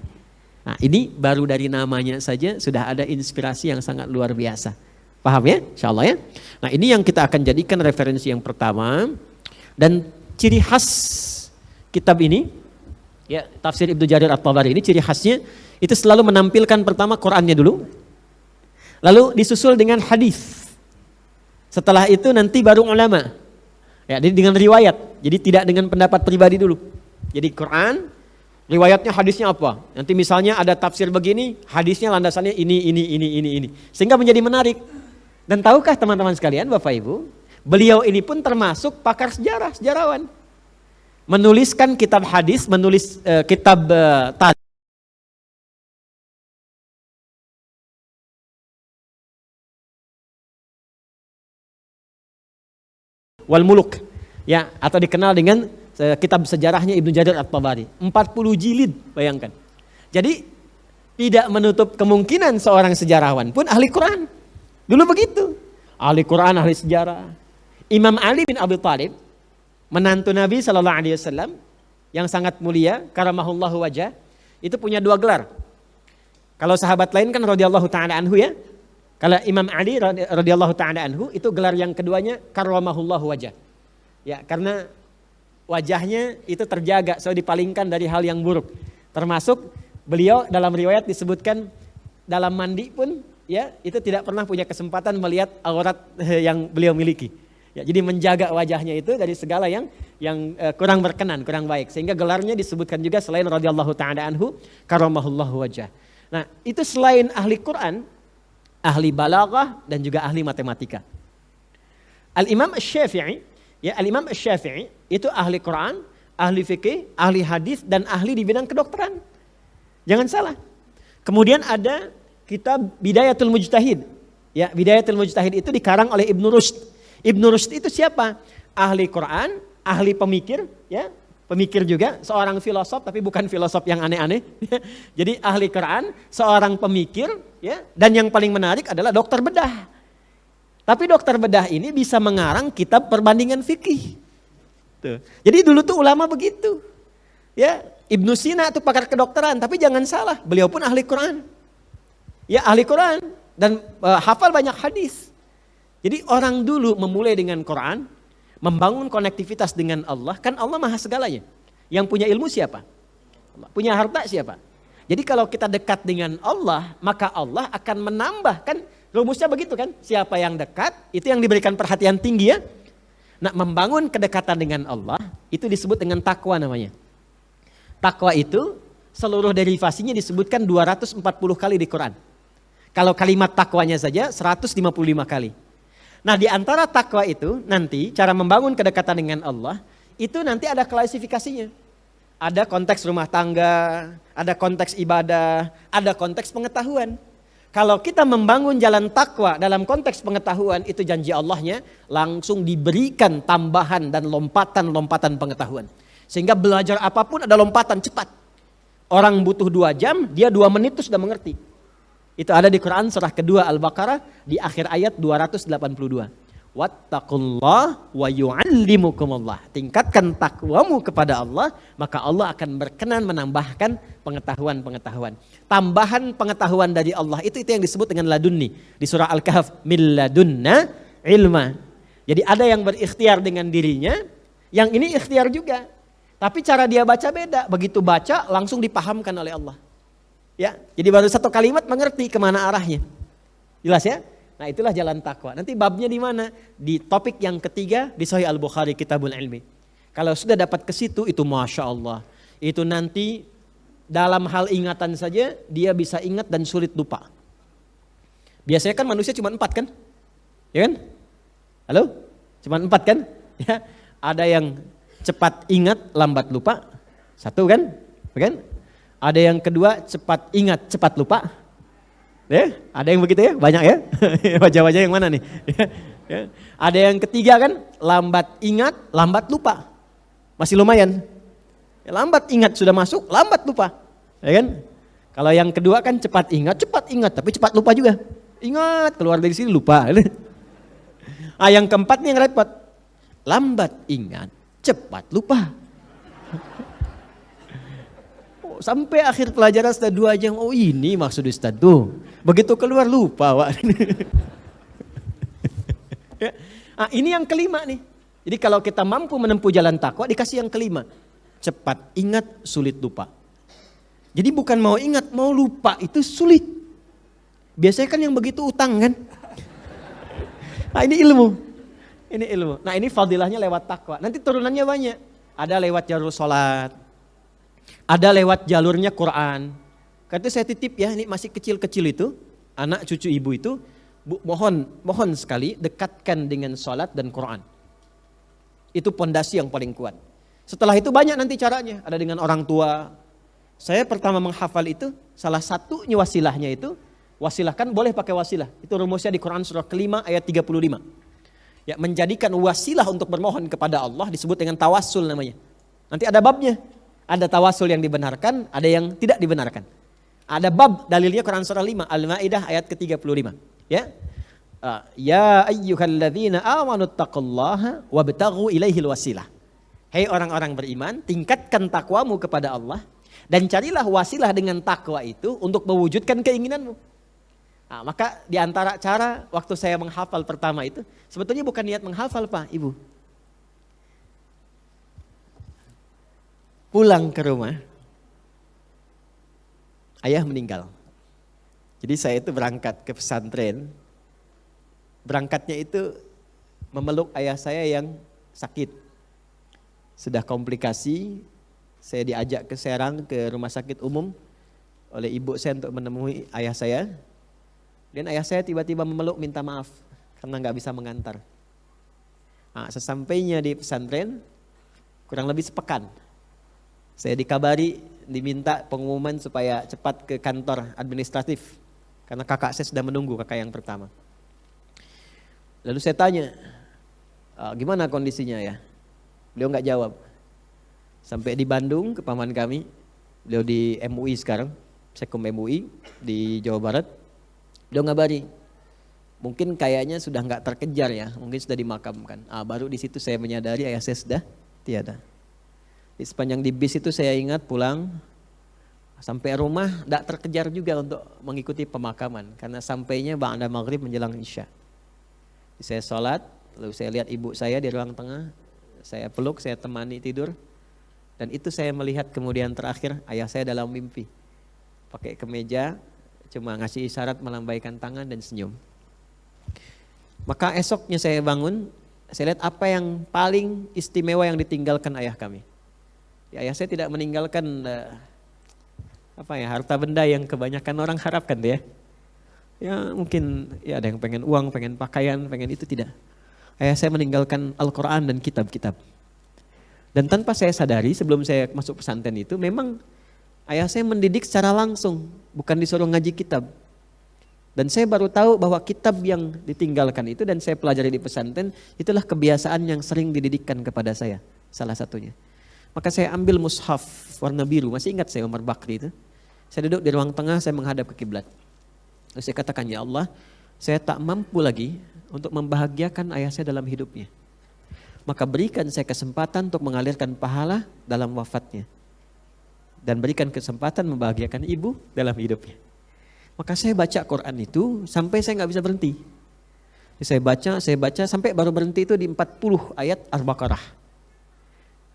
C: Nah ini baru dari namanya saja sudah ada inspirasi yang sangat luar biasa. Paham ya? Insya Allah ya. Nah ini yang kita akan jadikan referensi yang pertama. Dan ciri khas kitab ini, ya tafsir Ibnu Jarir At-Tabari ini ciri khasnya itu selalu menampilkan pertama Qurannya dulu. Lalu disusul dengan hadis. Setelah itu nanti baru ulama. Ya, jadi dengan riwayat. Jadi tidak dengan pendapat pribadi dulu. Jadi Quran, riwayatnya hadisnya apa? Nanti misalnya ada tafsir begini, hadisnya landasannya ini. Sehingga menjadi menarik. Dan tahukah teman-teman sekalian, Bapak Ibu, beliau ini pun termasuk pakar sejarah, sejarawan. Menuliskan kitab hadis, menulis kitab tarikh. Wal Muluk, ya, atau dikenal dengan kitab sejarahnya Ibnu Jarir At-Tabari. 40 jilid, bayangkan. Jadi tidak menutup kemungkinan seorang sejarawan pun ahli Quran. Dulu begitu. Ahli Quran, ahli sejarah. Imam Ali bin Abi Thalib, menantu Nabi SAW yang sangat mulia, karamahullahu wajah, itu punya 2 gelar. Kalau sahabat lain kan radhiyallahu taala anhu ya. Kalau Imam Ali radhiyallahu taala anhu itu gelar yang keduanya karamahullahu wajah. Ya, karena wajahnya itu terjaga, so dipalingkan dari hal yang buruk. Termasuk beliau dalam riwayat disebutkan dalam mandi pun ya itu tidak pernah punya kesempatan melihat aurat yang beliau miliki. Ya, jadi menjaga wajahnya itu dari segala yang kurang berkenan, kurang baik. Sehingga gelarnya disebutkan juga selain radhiyallahu taala anhu karamahullahu wajah. Nah, itu selain ahli Quran, ahli balaghah dan juga ahli matematika. Al-Imam Asy-Syafi'i, ya Al-Imam Asy-Syafi'i itu ahli Quran, ahli fikih, ahli hadis dan ahli di bidang kedokteran. Jangan salah. Kemudian ada kitab Bidayatul Mujtahid. Ya, Bidayatul Mujtahid itu dikarang oleh Ibnu Rushd. Ibnu Rushd itu siapa? Ahli Quran, ahli pemikir, ya, pemikir juga, seorang filosof tapi bukan filosof yang aneh-aneh. Jadi ahli Quran, seorang pemikir, ya, dan yang paling menarik adalah dokter bedah. Tapi dokter bedah ini bisa mengarang kitab perbandingan fikih. Tuh. Jadi dulu tuh ulama begitu. Ya, Ibnu Sina itu pakar kedokteran, tapi jangan salah, beliau pun ahli Quran. Ya, ahli Quran dan hafal banyak hadis. Jadi orang dulu memulai dengan Quran, membangun konektivitas dengan Allah, kan Allah maha segalanya. Yang punya ilmu siapa? Allah. Punya harta siapa? Jadi kalau kita dekat dengan Allah, maka Allah akan menambah, kan rumusnya begitu kan? Siapa yang dekat, itu yang diberikan perhatian tinggi ya. Nah, membangun kedekatan dengan Allah, itu disebut dengan takwa namanya. Takwa itu seluruh derivasinya disebutkan 240 kali di Quran. Kalau kalimat takwanya saja 155 kali. Nah, di antara takwa itu nanti cara membangun kedekatan dengan Allah itu nanti ada klasifikasinya. Ada konteks rumah tangga, ada konteks ibadah, ada konteks pengetahuan. Kalau kita membangun jalan takwa dalam konteks pengetahuan, itu janji Allahnya langsung diberikan tambahan dan lompatan-lompatan pengetahuan. Sehingga belajar apapun ada lompatan cepat. Orang butuh 2 jam, dia 2 menit itu sudah mengerti. Itu ada di Quran surah kedua Al-Baqarah di akhir ayat 282. Wattaqullah wa yu'allimukumullah. Tingkatkan takwamu kepada Allah, maka Allah akan berkenan menambahkan pengetahuan-pengetahuan. Tambahan pengetahuan dari Allah itu yang disebut dengan ladunni. Di surah Al-Kahf, min ladunna ilma. Jadi ada yang berikhtiar dengan dirinya, yang ini ikhtiar juga. Tapi cara dia baca beda. Begitu baca langsung dipahamkan oleh Allah. Ya, jadi baru 1 kalimat mengerti kemana arahnya. Jelas ya? Nah, itulah jalan takwa. Nanti babnya di mana? Di topik yang ketiga di Sahih Al-Bukhari Kitabul Ilmi. Kalau sudah dapat ke situ itu Masya Allah. Itu nanti dalam hal ingatan saja dia bisa ingat dan sulit lupa. Biasanya kan manusia cuma 4 kan? Ya kan? Halo? Cuma 4 kan? Ya. Ada yang cepat ingat, lambat lupa. 1 kan? Kan? Ada yang kedua cepat ingat, cepat lupa. Ya, ada yang begitu ya? Banyak ya? Wajah-wajah yang mana nih? Ya. Ada yang ketiga kan, lambat ingat, lambat lupa. Masih lumayan. Ya, lambat ingat sudah masuk, lambat lupa. Ya kan? Kalau yang kedua kan cepat ingat, tapi cepat lupa juga. Ingat, keluar dari sini lupa. Yang keempat nih yang repot. Lambat ingat, cepat lupa. Sampai akhir pelajaran sudah 2 jam. Oh, ini maksud Ustaz tuh. Begitu keluar lupa. Ya. Nah, ini yang kelima nih. Jadi kalau kita mampu menempuh jalan takwa, dikasih yang kelima. Cepat ingat, sulit lupa. Jadi bukan mau ingat, mau lupa itu sulit. Biasanya kan yang begitu utang kan. Nah, ini ilmu. Ini ilmu. Nah, ini fadilahnya lewat takwa. Nanti turunannya banyak. Ada lewat jalur sholat. Ada lewat jalurnya Quran. Kata saya titip ya, ini masih kecil-kecil itu, anak cucu ibu itu, Bu, mohon sekali dekatkan dengan sholat dan Quran. Itu pondasi yang paling kuat. Setelah itu banyak nanti caranya, ada dengan orang tua. Saya pertama menghafal itu, salah satunya wasilahnya itu, wasilah kan boleh pakai wasilah. Itu rumusnya di Quran surah kelima ayat 35. Ya, menjadikan wasilah untuk bermohon kepada Allah disebut dengan tawassul namanya. Nanti ada babnya. Ada tawasul yang dibenarkan, ada yang tidak dibenarkan. Ada bab dalilnya Quran surah 5 Al-Maidah ayat ke-35. Ya. Ya ayyuhalladzina amanu taqullaha wabtaghu ilaihil wasilah. Hei orang-orang beriman, tingkatkan takwamu kepada Allah dan carilah wasilah dengan takwa itu untuk mewujudkan keinginanmu. Nah, maka di antara cara waktu saya menghafal pertama itu, sebetulnya bukan niat menghafal Pak, Ibu. Pulang ke rumah, ayah meninggal. Jadi saya itu berangkat ke pesantren. Berangkatnya itu memeluk ayah saya yang sakit. Sudah komplikasi, saya diajak ke Serang ke rumah sakit umum oleh ibu saya untuk menemui ayah saya. Dan ayah saya tiba-tiba memeluk minta maaf karena nggak bisa mengantar. Nah, sesampainya di pesantren, kurang lebih sepekan, saya dikabari diminta pengumuman supaya cepat ke kantor administratif karena kakak saya sudah menunggu, kakak yang pertama. Lalu saya tanya, gimana kondisinya ya? Beliau nggak jawab. Sampai di Bandung ke paman kami, beliau di MUI sekarang, Sekum MUI di Jawa Barat. Beliau ngabari, mungkin kayaknya sudah nggak terkejar ya, mungkin sudah dimakamkan. Baru di situ saya menyadari ayah saya sudah tiada. Di sepanjang di bis itu saya ingat pulang, sampai rumah tidak terkejar juga untuk mengikuti pemakaman. Karena sampainya ba'da maghrib menjelang isya. Saya sholat, lalu saya lihat ibu saya di ruang tengah, saya peluk, saya temani tidur. Dan itu saya melihat kemudian terakhir ayah saya dalam mimpi. Pakai kemeja, cuma ngasih isyarat melambaikan tangan dan senyum. Maka esoknya saya bangun, saya lihat apa yang paling istimewa yang ditinggalkan ayah kami. Ya, ayah saya tidak meninggalkan harta benda yang kebanyakan orang harapkan ya. Ya mungkin ya ada yang pengen uang, pengen pakaian, pengen itu, tidak. Ayah saya meninggalkan Al-Quran dan kitab-kitab. Dan tanpa saya sadari sebelum saya masuk pesantren itu memang ayah saya mendidik secara langsung, bukan disuruh ngaji kitab. Dan saya baru tahu bahwa kitab yang ditinggalkan itu dan saya pelajari di pesantren, itulah kebiasaan yang sering dididikkan kepada saya, salah satunya. Maka saya ambil mushaf warna biru, masih ingat saya Umar Bakri itu. Saya duduk di ruang tengah, saya menghadap ke kiblat. Lalu saya katakan, ya Allah, saya tak mampu lagi untuk membahagiakan ayah saya dalam hidupnya. Maka berikan saya kesempatan untuk mengalirkan pahala dalam wafatnya. Dan berikan kesempatan membahagiakan ibu dalam hidupnya. Maka saya baca Quran itu sampai saya nggak bisa berhenti. Saya baca sampai baru berhenti itu di 40 ayat Al-Baqarah.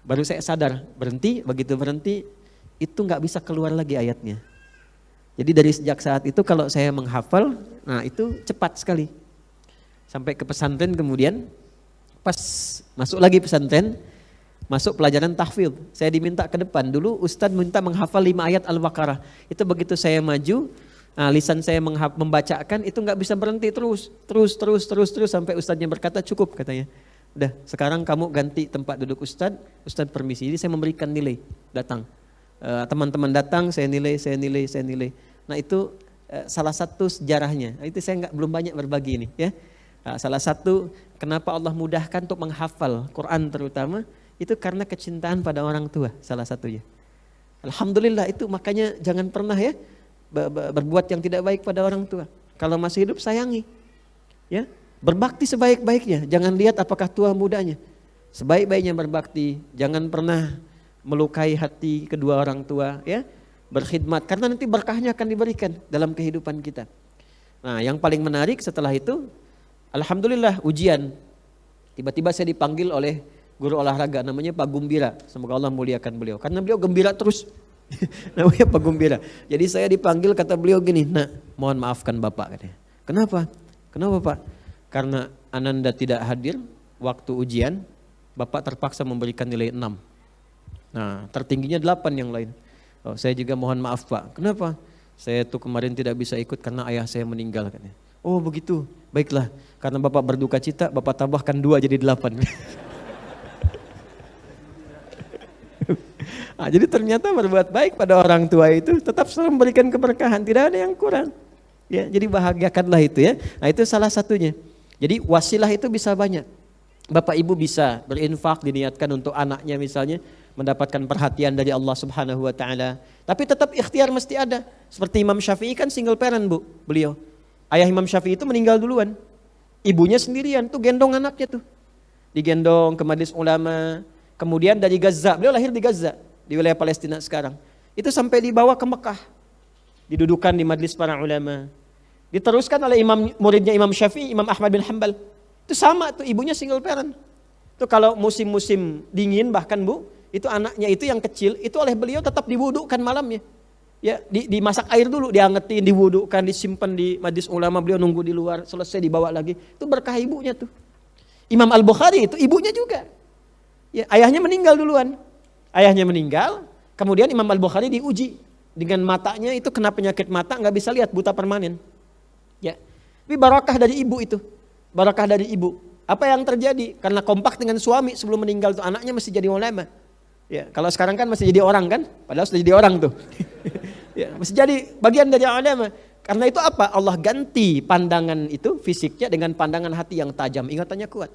C: Baru saya sadar berhenti, begitu berhenti itu nggak bisa keluar lagi ayatnya. Jadi dari sejak saat itu kalau saya menghafal, nah itu cepat sekali. Sampai ke pesantren kemudian, pas masuk lagi pesantren, masuk pelajaran tahfidz. Saya diminta ke depan. Dulu Ustadz minta menghafal 5 ayat Al-Baqarah. Itu begitu saya maju, lisan saya membacakan itu nggak bisa berhenti terus sampai Ustadznya berkata cukup katanya. Udah, sekarang kamu ganti tempat duduk Ustadz permisi. Jadi saya memberikan nilai, datang. Teman-teman datang, saya nilai. Nah itu salah satu sejarahnya. Itu saya belum banyak berbagi ini ya. Salah satu kenapa Allah mudahkan untuk menghafal Quran terutama itu karena kecintaan pada orang tua, salah satunya. Alhamdulillah itu, makanya jangan pernah ya berbuat yang tidak baik pada orang tua. Kalau masih hidup sayangi, ya berbakti sebaik-baiknya. Jangan lihat apakah tua mudanya. Sebaik-baiknya berbakti. Jangan pernah melukai hati kedua orang tua, ya berkhidmat. Karena nanti berkahnya akan diberikan dalam kehidupan kita. Nah, yang paling menarik setelah itu, alhamdulillah ujian. Tiba-tiba saya dipanggil oleh guru olahraga namanya Pak Gumbira. Semoga Allah muliakan beliau. Karena beliau gembira terus. Namanya Pak Gumbira. Jadi saya dipanggil, kata beliau gini, "Nak, mohon maafkan Bapak," katanya. Kenapa? Kenapa Pak? Karena Ananda tidak hadir waktu ujian, Bapak terpaksa memberikan nilai 6. Nah, tertingginya 8 yang lain. Oh, saya juga mohon maaf Pak. Kenapa? Saya tuh kemarin tidak bisa ikut karena ayah saya meninggal, katanya. Oh begitu, baiklah. Karena Bapak berduka cita, Bapak tambahkan 2 jadi 8. Nah, jadi ternyata berbuat baik pada orang tua itu tetap selalu memberikan keberkahan, tidak ada yang kurang. Ya, jadi bahagiakanlah itu ya. Nah, itu salah satunya. Jadi wasilah itu bisa banyak. Bapak Ibu bisa berinfak, diniatkan untuk anaknya misalnya mendapatkan perhatian dari Allah Subhanahu wa taala. Tapi tetap ikhtiar mesti ada. Seperti Imam Syafi'i kan single parent, Bu, beliau. Ayah Imam Syafi'i itu meninggal duluan. Ibunya sendirian tuh gendong anaknya tuh. Digendong ke Majelis Ulama. Kemudian dari Gaza, beliau lahir di Gaza, di wilayah Palestina sekarang. Itu sampai dibawa ke Mekah. Didudukan di Majelis para ulama. Diteruskan oleh muridnya Imam Syafi'i, Imam Ahmad bin Hanbal. Itu sama tuh, ibunya single parent. Itu kalau musim-musim dingin bahkan Bu, itu anaknya itu yang kecil, itu oleh beliau tetap diwudukkan malamnya. Ya, dimasak air dulu, diangetin, diwudukkan, disimpan di Majelis Ulama, beliau nunggu di luar, selesai dibawa lagi. Itu berkah ibunya tuh. Imam Al-Bukhari itu ibunya juga. Ya, ayahnya meninggal duluan. Ayahnya meninggal, kemudian Imam Al-Bukhari diuji dengan matanya itu kena penyakit mata, nggak bisa lihat, buta permanen. Ya, tapi barakah dari ibu itu, barakah dari ibu. Apa yang terjadi? Karena kompak dengan suami sebelum meninggal tuh anaknya masih jadi ulama. Ya, kalau sekarang kan masih jadi orang kan, padahal sudah jadi orang tuh. Ya, masih jadi bagian dari ulama. Karena itu apa? Allah ganti pandangan itu fisiknya dengan pandangan hati yang tajam, ingatannya kuat.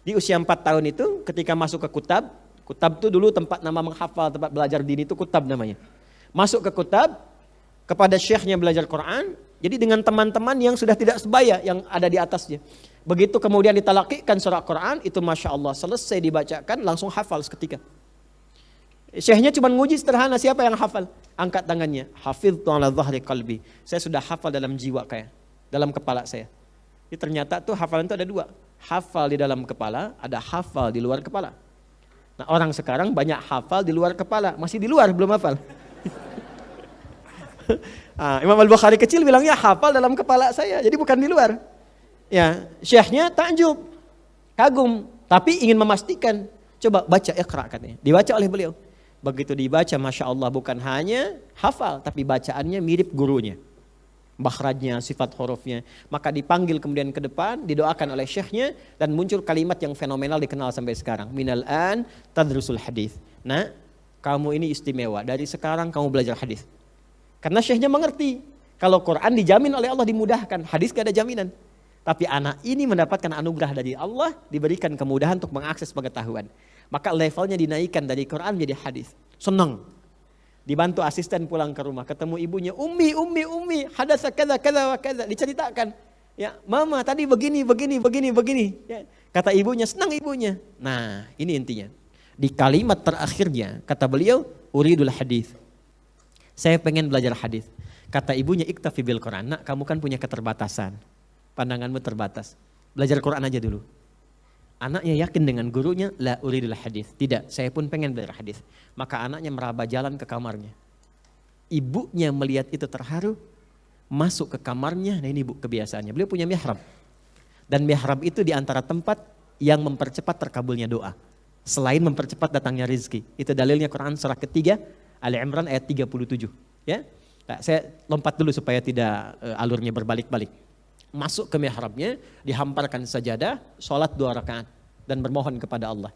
C: Di usia 4 tahun itu ketika masuk ke Kutab itu dulu tempat nama menghafal, tempat belajar dini itu Kutab namanya. Masuk ke Kutab, kepada syekhnya belajar Quran, jadi dengan teman-teman yang sudah tidak sebaya yang ada di atasnya. Begitu kemudian ditalaqikan surah Quran, itu Masya Allah selesai dibacakan langsung hafal seketika. Syekhnya cuma nguji sederhana, siapa yang hafal? Angkat tangannya, hafidtu ala dhahri qalbi. Saya sudah hafal dalam jiwa kayak, dalam kepala saya. Jadi ternyata tuh hafalan itu ada 2. Hafal di dalam kepala, ada hafal di luar kepala. Nah orang sekarang banyak hafal di luar kepala, masih di luar belum hafal. Imam Al-Bukhari kecil bilangnya hafal dalam kepala saya, jadi bukan di luar. Ya, syekhnya takjub, kagum, tapi ingin memastikan. Coba baca Iqra katanya, dibaca oleh beliau. Begitu dibaca, Masya Allah bukan hanya hafal, tapi bacaannya mirip gurunya. Makhrajnya, sifat hurufnya. Maka dipanggil kemudian ke depan, didoakan oleh syekhnya, dan muncul kalimat yang fenomenal dikenal sampai sekarang. Minal an tadrusul hadis. Nah, kamu ini istimewa, dari sekarang kamu belajar hadis. Karena syekhnya mengerti, kalau Quran dijamin oleh Allah dimudahkan, hadis gak ada jaminan. Tapi anak ini mendapatkan anugerah dari Allah, diberikan kemudahan untuk mengakses pengetahuan. Maka levelnya dinaikkan dari Quran menjadi hadis. Senang. Dibantu asisten pulang ke rumah, ketemu ibunya, Ummi, hadasa kada wa kada, diceritakan. Ya, mama tadi begini. Ya, kata ibunya, senang ibunya. Nah, ini intinya. Di kalimat terakhirnya, kata beliau, uridul hadis. Saya pengen belajar hadis. Kata ibunya, iktafi bil Quran. Nak, kamu kan punya keterbatasan. Pandanganmu terbatas. Belajar Quran aja dulu. Anaknya yakin dengan gurunya, la uridul hadis. Tidak, saya pun pengen belajar hadis. Maka anaknya meraba jalan ke kamarnya. Ibunya melihat itu terharu, masuk ke kamarnya. Nah ini ibu kebiasaannya, beliau punya mihrab. Dan mihrab itu di antara tempat yang mempercepat terkabulnya doa. Selain mempercepat datangnya rezeki. Itu dalilnya Quran surah ketiga, Ali Imran ayat 37. Ya, nah, saya lompat dulu supaya tidak alurnya berbalik-balik. Masuk ke mihrabnya, dihamparkan sajadah, sholat 2 rakaat dan bermohon kepada Allah.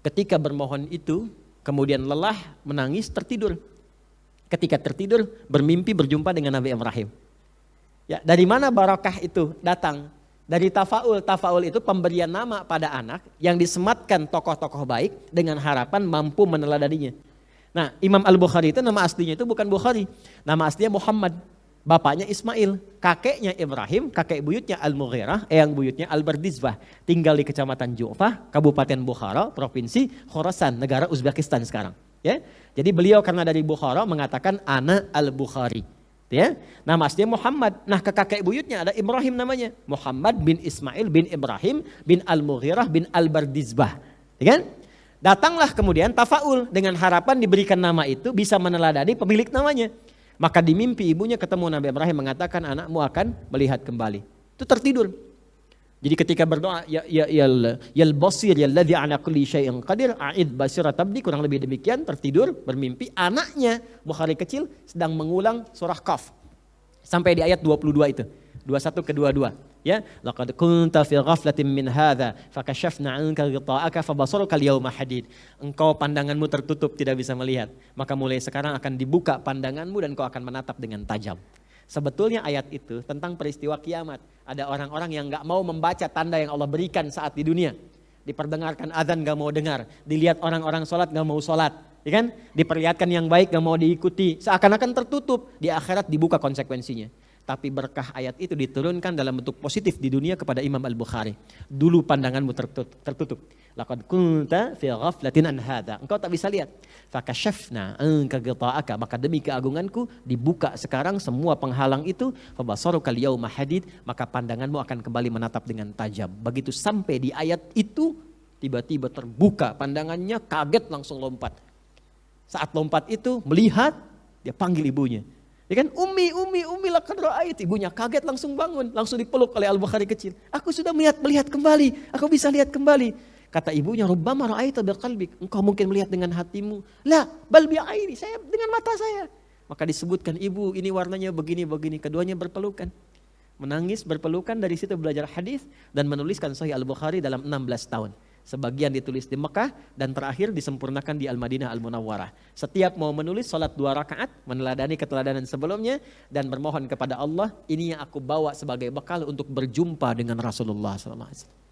C: Ketika bermohon itu, kemudian lelah, menangis, tertidur. Ketika tertidur, bermimpi berjumpa dengan Nabi Ibrahim. Ya, dari mana barakah itu datang? Dari tafaul. Tafaul itu pemberian nama pada anak yang disematkan tokoh-tokoh baik dengan harapan mampu meneladaninya. Nah, Imam Al-Bukhari itu nama aslinya itu bukan Bukhari, nama aslinya Muhammad. Bapaknya Ismail, kakeknya Ibrahim, kakek buyutnya Al-Mughirah, eyang buyutnya Al-Bardizbah. Tinggal di Kecamatan Ju'fah, Kabupaten Bukhara, Provinsi Khorasan, negara Uzbekistan sekarang. Ya, jadi beliau karena dari Bukhara mengatakan Ana Al-Bukhari. Ya, nama aslinya Muhammad. Nah, ke kakek buyutnya ada Ibrahim namanya, Muhammad bin Ismail bin Ibrahim bin Al-Mughirah bin Al-Bardizbah. Ya kan? Datanglah kemudian tafaul dengan harapan diberikan nama itu bisa meneladani pemilik namanya. Maka di mimpi ibunya ketemu Nabi Ibrahim mengatakan anakmu akan melihat kembali. Itu tertidur. Jadi ketika berdoa yal basir yalladzi ala kulli syai'in qadir a'id basirat abdi, kurang lebih demikian, tertidur bermimpi anaknya Bukhari kecil sedang mengulang surah Qaf sampai di ayat 22 itu. 21 ke 22. Ya, laqad kunta fi ghaflatin min hadza fakashafna 'anka ghita'aka fabasaruka al-yawma hadid. Engkau pandanganmu tertutup tidak bisa melihat, maka mulai sekarang akan dibuka pandanganmu dan kau akan menatap dengan tajam. Sebetulnya ayat itu tentang peristiwa kiamat. Ada orang-orang yang enggak mau membaca tanda yang Allah berikan saat di dunia. Diperdengarkan azan enggak mau dengar, dilihat orang-orang salat enggak mau salat, ya kan? Diperlihatkan yang baik enggak mau diikuti, seakan-akan tertutup. Di akhirat dibuka konsekuensinya. tapi berkah ayat itu diturunkan dalam bentuk positif di dunia kepada Imam Al-Bukhari. Dulu pandanganmu tertutup. Laqad kunta fi ghaflatin an hadza. Engkau tak bisa lihat. Fakashafna anka ghita'aka, maka demi keagunganku dibuka sekarang semua penghalang itu, fabasaruka al-yauma hadid, maka pandanganmu akan kembali menatap dengan tajam. Begitu sampai di ayat itu tiba-tiba terbuka pandangannya, kaget langsung lompat. Saat lompat itu melihat, dia panggil ibunya. Ya kan, Umi laqad ra'ait, ibunya kaget langsung bangun, langsung dipeluk oleh Al-Bukhari kecil. Aku sudah melihat kembali, aku bisa lihat kembali. Kata ibunya, rubbama ra'aita biqalbik, engkau mungkin melihat dengan hatimu. La, bal bi'aini, saya dengan mata saya. Maka disebutkan, ibu ini warnanya begini, keduanya berpelukan. Menangis berpelukan, dari situ belajar hadis dan menuliskan Sahih Al-Bukhari dalam 16 tahun. Sebagian ditulis di Mekah dan terakhir disempurnakan di Al-Madinah Al-Munawwarah. Setiap mau menulis salat 2 rakaat, meneladani keteladanan sebelumnya dan bermohon kepada Allah, ini yang aku bawa sebagai bekal untuk berjumpa dengan Rasulullah SAW.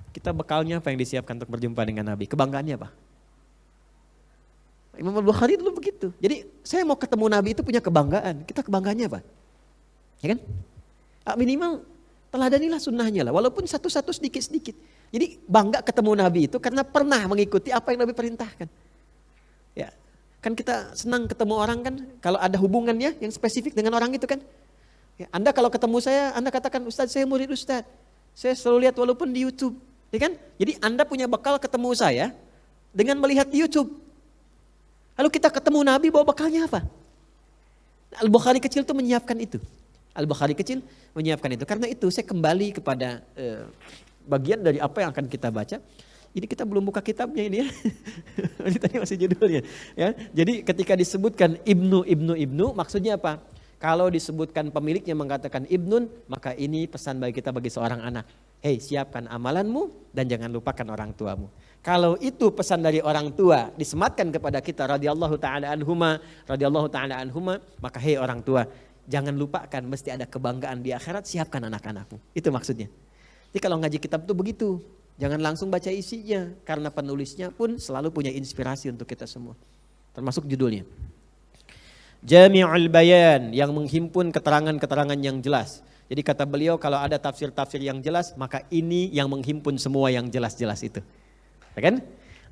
C: Kita bekalnya apa yang disiapkan untuk berjumpa dengan Nabi? Kebanggaannya apa? Imam Al-Bukhari dulu begitu. Jadi saya mau ketemu Nabi itu punya kebanggaan. Kita kebanggaannya apa? Ya kan? Minimal teladanilah sunnahnya lah. Walaupun satu-satu sedikit-sedikit. Jadi bangga ketemu Nabi itu karena pernah mengikuti apa yang Nabi perintahkan. Ya, kan kita senang ketemu orang kan. Kalau ada hubungannya yang spesifik dengan orang itu kan. Ya, Anda kalau ketemu saya, Anda katakan, Ustadz saya murid Ustadz. Saya selalu lihat walaupun di YouTube. Ya kan? Jadi Anda punya bekal ketemu saya dengan melihat di YouTube. Lalu kita ketemu Nabi bawa bekalnya apa? Al-Bukhari kecil itu menyiapkan itu. Al-Bukhari kecil menyiapkan itu. Karena itu saya kembali kepada bagian dari apa yang akan kita baca. Ini kita belum buka kitabnya ini ya. Ini tadi masih judulnya. Ya. Jadi ketika disebutkan Ibnu, maksudnya apa? Kalau disebutkan pemiliknya mengatakan Ibnun, maka ini pesan bagi kita bagi seorang anak. Hei, siapkan amalanmu dan jangan lupakan orang tuamu. Kalau itu pesan dari orang tua disematkan kepada kita radhiyallahu taala anhuma, maka hei orang tua, jangan lupakan mesti ada kebanggaan di akhirat, siapkan anak-anakmu. Itu maksudnya. Jadi kalau ngaji kitab itu begitu, jangan langsung baca isinya karena penulisnya pun selalu punya inspirasi untuk kita semua. Termasuk judulnya. Jami'ul Bayan, yang menghimpun keterangan-keterangan yang jelas. Jadi kata beliau kalau ada tafsir-tafsir yang jelas, maka ini yang menghimpun semua yang jelas-jelas itu. Ya kan?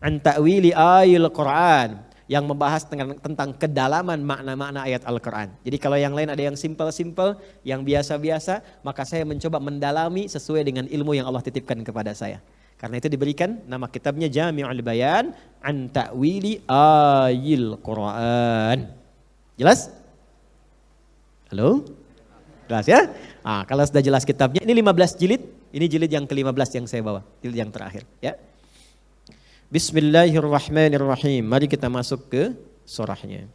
C: An ta'wili ayatul Quran, yang membahas tentang kedalaman makna-makna ayat Al-Quran. Jadi kalau yang lain ada yang simple-simple, yang biasa-biasa, maka saya mencoba mendalami sesuai dengan ilmu yang Allah titipkan kepada saya. Karena itu diberikan nama kitabnya Jami'ul Bayan an ta'wili ayatul Quran. Jelas? Halo? Jelas ya? Kalau sudah jelas kitabnya, ini 15 jilid, ini jilid yang ke-15 yang saya bawa, jilid yang terakhir ya. Bismillahirrahmanirrahim. Mari kita masuk ke surahnya.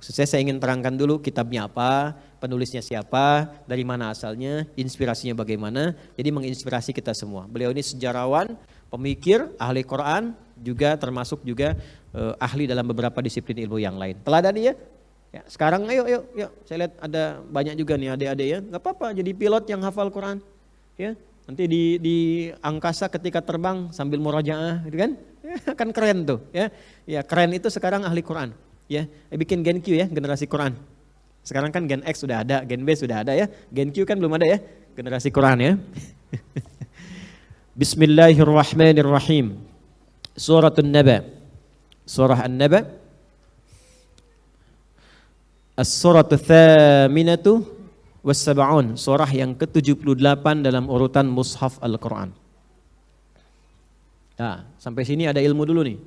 C: Saya ingin terangkan dulu kitabnya apa, penulisnya siapa, dari mana asalnya, inspirasinya bagaimana. Jadi menginspirasi kita semua. Beliau ini sejarawan, pemikir, ahli Quran, juga termasuk juga ahli dalam beberapa disiplin ilmu yang lain. Teladani ya. Ya, sekarang ayo, saya lihat ada banyak juga nih adik-adik ya, nggak apa-apa jadi pilot yang hafal Quran, ya nanti di angkasa ketika terbang sambil murojaah, gitu kan, ya, kan keren tuh, ya keren itu sekarang ahli Quran, ya bikin Gen Q ya generasi Quran, sekarang kan Gen X sudah ada, Gen B sudah ada ya, Gen Q kan belum ada ya generasi Quran ya. Bismillahirrahmanirrahim. Suratun Naba, surah An-Naba. As-suratu thaminatu was-sab'un, surah yang ke-78 dalam urutan mushaf Al-Quran. Nah, sampai sini ada ilmu dulu nih.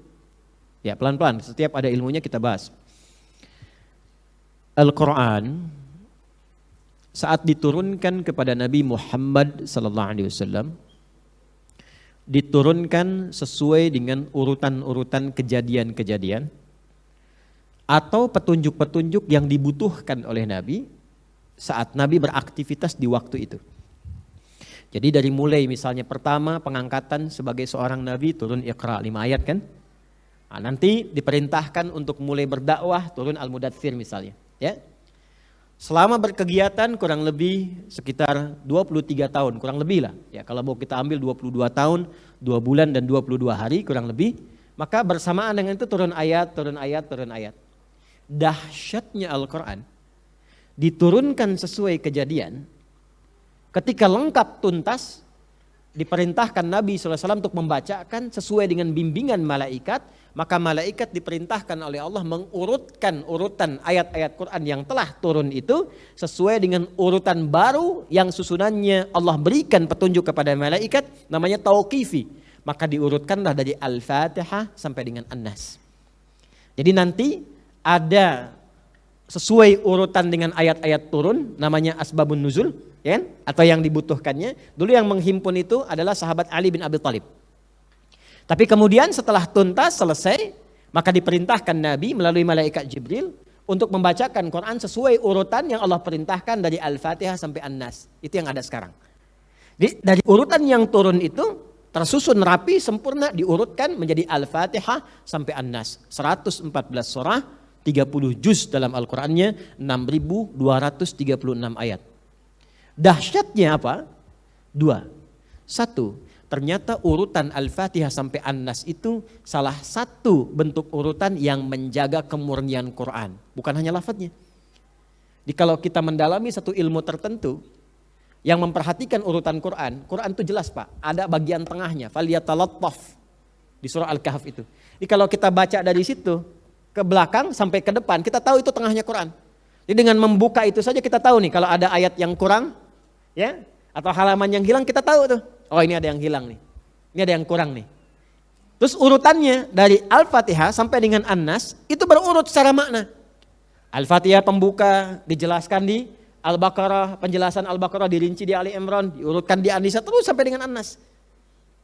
C: Ya, pelan-pelan, setiap ada ilmunya kita bahas. Al-Quran saat diturunkan kepada Nabi Muhammad SAW, diturunkan sesuai dengan urutan-urutan kejadian-kejadian atau petunjuk-petunjuk yang dibutuhkan oleh Nabi saat Nabi beraktivitas di waktu itu. Jadi dari mulai misalnya pertama pengangkatan sebagai seorang Nabi turun Iqra 5 ayat kan. Nah, nanti diperintahkan untuk mulai berdakwah turun Al-Mudaththir misalnya. Ya. Selama berkegiatan kurang lebih sekitar 23 tahun, kurang lebih lah. Ya, kalau mau kita ambil 22 tahun, 2 bulan dan 22 hari kurang lebih. Maka bersamaan dengan itu turun ayat. Dahsyatnya Al-Quran, diturunkan sesuai kejadian, ketika lengkap tuntas, diperintahkan Nabi SAW untuk membacakan sesuai dengan bimbingan malaikat, maka malaikat diperintahkan oleh Allah mengurutkan urutan ayat-ayat Quran yang telah turun itu sesuai dengan urutan baru yang susunannya Allah berikan petunjuk kepada malaikat, namanya tauqifi. Maka diurutkanlah dari Al-Fatihah sampai dengan An-Nas. Jadi nanti ada sesuai urutan dengan ayat-ayat turun, namanya asbabun nuzul, ya kan? Atau yang dibutuhkannya. Dulu yang menghimpun itu adalah sahabat Ali bin Abi Thalib. Tapi kemudian setelah tuntas selesai, maka diperintahkan Nabi melalui malaikat Jibril untuk membacakan Quran sesuai urutan yang Allah perintahkan dari Al-Fatihah sampai An-Nas. Itu yang ada sekarang. Dari urutan yang turun itu tersusun rapi, sempurna, diurutkan menjadi Al-Fatihah sampai An-Nas. 114 surah, 30 juz dalam Al-Qur'annya, 6.236 ayat. Dahsyatnya apa? 2. 1, ternyata urutan Al-Fatihah sampai An-Nas itu salah satu bentuk urutan yang menjaga kemurnian Quran. Bukan hanya lafadznya. Jadi kalau kita mendalami satu ilmu tertentu, yang memperhatikan urutan Quran, Quran itu jelas Pak, ada bagian tengahnya, faliyatalattaf di surah Al-Kahf itu. Jadi kalau kita baca dari situ ke belakang sampai ke depan, kita tahu itu tengahnya Quran. Jadi dengan membuka itu saja kita tahu nih kalau ada ayat yang kurang, ya, atau halaman yang hilang kita tahu tuh. Oh ini ada yang hilang nih, ini ada yang kurang nih. Terus urutannya dari Al-Fatihah sampai dengan An-Nas itu berurut secara makna. Al-Fatihah pembuka dijelaskan di Al-Baqarah, penjelasan Al-Baqarah dirinci di Ali Imran, diurutkan di An-Nisa terus sampai dengan An-Nas.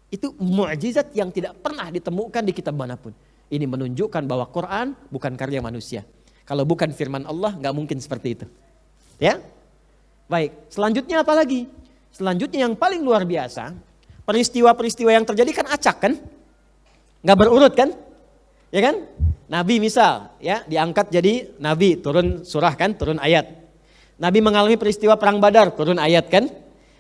C: Itu mukjizat yang tidak pernah ditemukan di kitab manapun. Ini menunjukkan bahwa Quran bukan karya manusia. Kalau bukan firman Allah nggak mungkin seperti itu. Ya? Baik, selanjutnya apa lagi? Selanjutnya yang paling luar biasa, peristiwa-peristiwa yang terjadi kan acak kan? Nggak berurut kan? Ya kan? Nabi misal, ya diangkat jadi Nabi, turun surah kan, turun ayat. Nabi mengalami peristiwa perang Badar, turun ayat kan?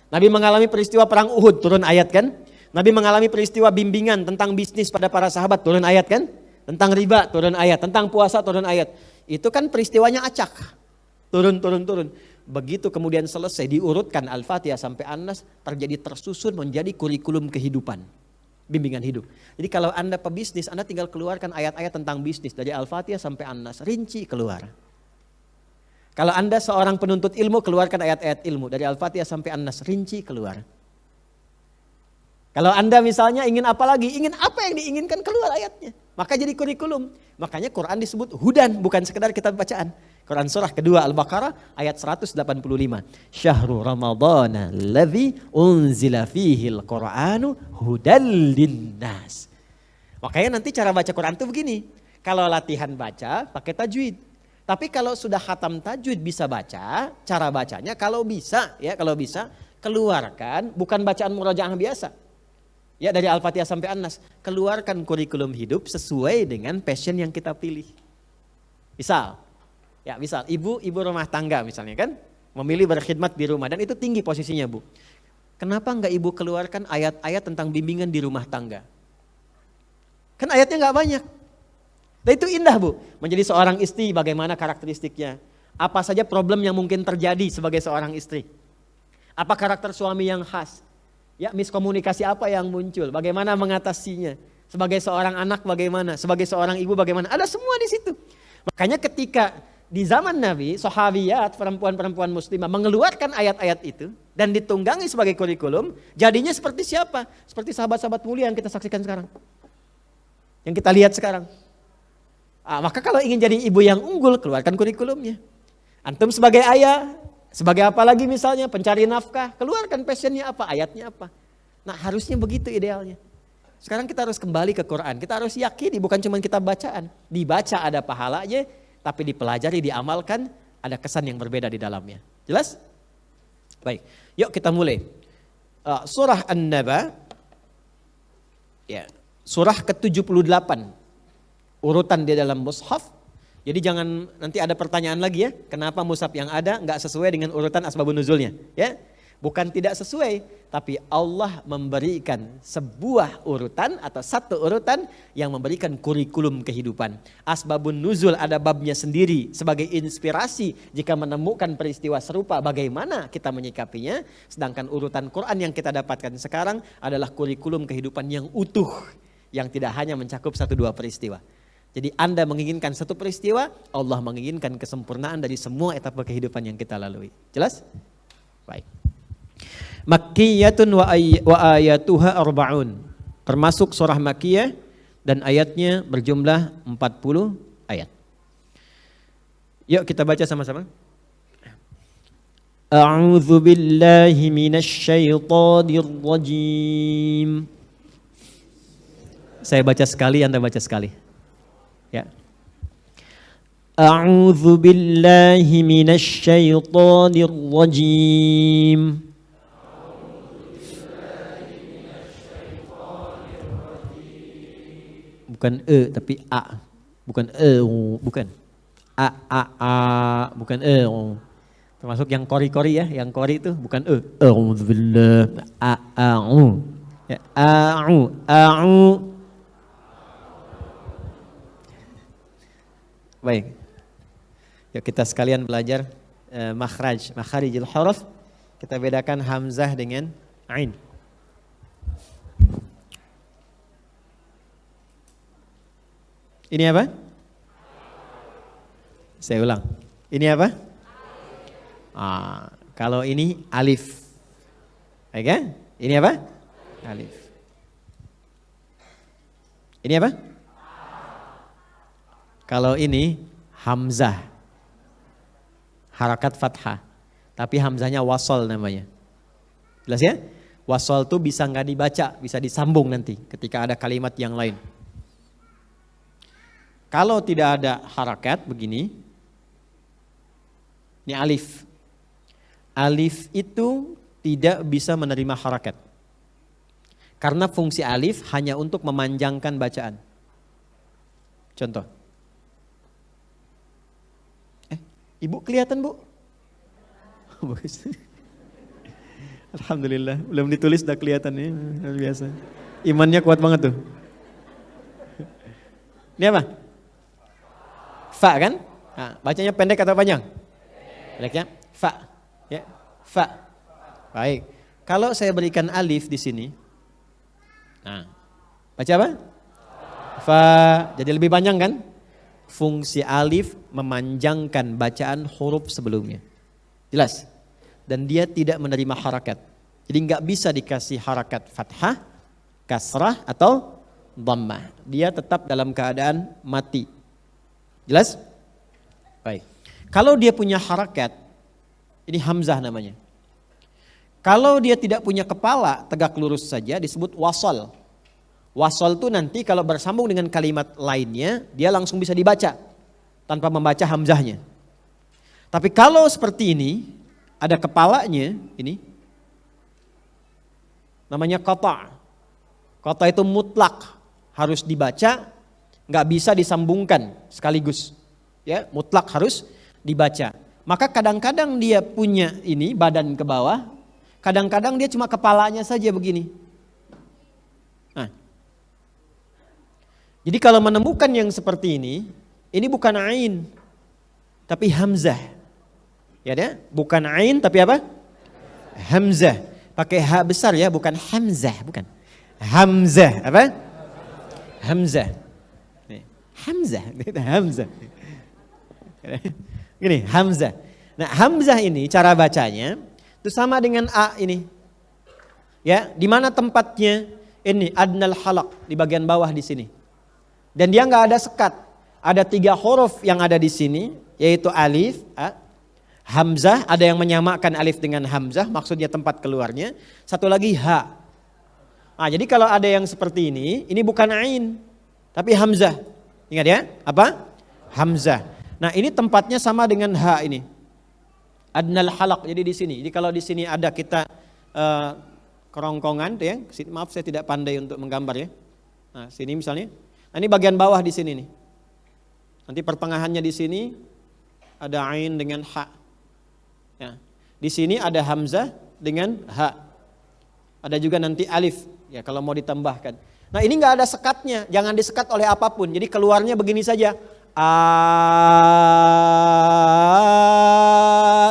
C: Nabi mengalami peristiwa perang Uhud, turun ayat kan? Nabi mengalami peristiwa bimbingan tentang bisnis pada para sahabat, turun ayat kan? Tentang riba, turun ayat. Tentang puasa, turun ayat. Itu kan peristiwanya acak. Turun. Begitu kemudian selesai diurutkan Al-Fatihah sampai An-Nas, terjadi tersusun menjadi kurikulum kehidupan. Bimbingan hidup. Jadi kalau Anda pebisnis, Anda tinggal keluarkan ayat-ayat tentang bisnis dari Al-Fatihah sampai An-Nas, rinci keluar. Kalau Anda seorang penuntut ilmu, keluarkan ayat-ayat ilmu dari Al-Fatihah sampai An-Nas, rinci keluar. Kalau Anda misalnya ingin apa lagi, ingin apa yang diinginkan, keluar ayatnya. Maka jadi kurikulum. Makanya Quran disebut hudan, bukan sekedar kitab bacaan. Quran surah kedua Al-Baqarah ayat 185. Syahrul Ramadhana alladzi unzila fihil Qur'anu hudal linnas. Makanya nanti cara baca Quran itu begini. Kalau latihan baca pakai tajwid. Tapi kalau sudah khatam tajwid bisa baca, cara bacanya kalau bisa keluarkan bukan bacaan murojaah biasa. Ya dari Al-Fatihah sampai An-Nas, keluarkan kurikulum hidup sesuai dengan passion yang kita pilih. Misal ibu rumah tangga misalnya kan, memilih berkhidmat di rumah dan itu tinggi posisinya Bu. Kenapa enggak ibu keluarkan ayat-ayat tentang bimbingan di rumah tangga? Kan ayatnya enggak banyak. Dan itu indah Bu, menjadi seorang istri bagaimana karakteristiknya. Apa saja problem yang mungkin terjadi sebagai seorang istri. Apa karakter suami yang khas. Ya miskomunikasi apa yang muncul, bagaimana mengatasinya. Sebagai seorang anak bagaimana, sebagai seorang ibu bagaimana, ada semua di situ. Makanya ketika di zaman Nabi, sahabiyat, perempuan-perempuan muslimah mengeluarkan ayat-ayat itu dan ditunggangi sebagai kurikulum, jadinya seperti siapa? Seperti sahabat-sahabat mulia yang kita saksikan sekarang. Yang kita lihat sekarang. Maka kalau ingin jadi ibu yang unggul, keluarkan kurikulumnya. Antum sebagai ayah, sebagai apa lagi misalnya, pencari nafkah, keluarkan passionnya apa, ayatnya apa. Nah harusnya begitu idealnya. Sekarang kita harus kembali ke Quran, kita harus yakini bukan cuma kitab bacaan. Dibaca ada pahalanya, tapi dipelajari, diamalkan, ada kesan yang berbeda di dalamnya. Jelas? Baik, yuk kita mulai. Surah An-Naba, ya, surah ke-78. Urutan di dalam mushaf. Jadi jangan nanti ada pertanyaan lagi ya, kenapa mushaf yang ada nggak sesuai dengan urutan asbabun nuzulnya, ya. Bukan tidak sesuai, tapi Allah memberikan sebuah urutan atau satu urutan yang memberikan kurikulum kehidupan. Asbabun nuzul ada babnya sendiri sebagai inspirasi jika menemukan peristiwa serupa bagaimana kita menyikapinya. Sedangkan urutan Quran yang kita dapatkan sekarang adalah kurikulum kehidupan yang utuh, yang tidak hanya mencakup 1-2 peristiwa. Jadi Anda menginginkan satu peristiwa, Allah menginginkan kesempurnaan dari semua etapa kehidupan yang kita lalui. Jelas? Baik. Makkiyatun wa ayatuha arba'un. Termasuk surah Makkiyah dan ayatnya berjumlah 40 ayat. Yuk kita baca sama-sama. A'udzu billahi minasy syaithanir rajim. Saya baca sekali, Anda baca sekali. Ya. A'udzu billahi minasy syaithanir rajim. Bukan tapi a. Bukan bukan. A, bukan Termasuk yang kori-kori ya, yang kori itu bukan a'udzubillah, a'u. Ya, a'u. Baik. Yuk kita sekalian belajar makharijul huruf. Kita bedakan hamzah dengan ain. Ini apa? Saya ulang. Ini apa? Kalau ini alif. Baik ya? Ini apa? Alif. Ini apa? Kalau ini hamzah. Harakat fathah. Tapi hamzahnya wasol namanya. Jelas ya? Wasol tuh bisa nggak dibaca, bisa disambung nanti ketika ada kalimat yang lain. Kalau tidak ada harakat begini, ini alif. Alif itu tidak bisa menerima harakat. Karena fungsi alif hanya untuk memanjangkan bacaan. Contoh. Ibu kelihatan bu? Bagus. Alhamdulillah, belum ditulis udah kelihatan ya, luar biasa. Imannya kuat banget tuh. Ini apa? Fa kan? Nah, bacanya pendek atau panjang? Pendek ya? Fa. Ya, fa. Baik. Kalau saya berikan alif di sini, nah, baca apa? Fa. Jadi lebih panjang kan? Fungsi alif memanjangkan bacaan huruf sebelumnya. Jelas? Dan dia tidak menerima harakat. Jadi nggak bisa dikasih harakat fathah, kasrah atau dhammah. Dia tetap dalam keadaan mati. Jelas? Baik. Kalau dia punya harakat, ini hamzah namanya. Kalau dia tidak punya kepala, tegak lurus saja disebut wasol. Wasol itu nanti kalau bersambung dengan kalimat lainnya, dia langsung bisa dibaca tanpa membaca hamzahnya. Tapi kalau seperti ini, ada kepalanya, ini namanya qata'. Qata' itu mutlak, harus dibaca, nggak bisa disambungkan sekaligus. Ya, mutlak harus dibaca. Maka kadang-kadang dia punya ini badan ke bawah, kadang-kadang dia cuma kepalanya saja begini. Nah, jadi kalau menemukan yang seperti ini bukan ain, tapi hamzah. Ya deh, bukan ain tapi apa? Hamzah. Pakai ha besar ya, bukan hamzah, bukan. Hamzah, apa? Hamzah. Hamzah, hamzah. Gini, hamzah. Nah, hamzah ini cara bacanya itu sama dengan a ini. Ya, di mana tempatnya? Ini adnal halaq di bagian bawah di sini. Dan dia nggak ada sekat. Ada 3 huruf yang ada di sini, yaitu alif, hamzah, ada yang menyamakan alif dengan hamzah, maksudnya tempat keluarnya. Satu lagi ha. Nah, jadi kalau ada yang seperti ini bukan ain, tapi hamzah. Ingat ya, apa? Hamzah. Nah, ini tempatnya sama dengan ha ini. Adnal halaq, jadi di sini. Jadi kalau di sini ada kita kerongkongan, ya. Maaf saya tidak pandai untuk menggambar ya. Nah, sini misalnya. Nah, ini bagian bawah di sini nih. Nanti pertengahannya di sini ada ain dengan ha. Ya. Di sini ada hamzah, dengan ha. Ada juga nanti alif ya kalau mau ditambahkan. Nah ini nggak ada sekatnya, jangan disekat oleh apapun. Jadi keluarnya begini saja.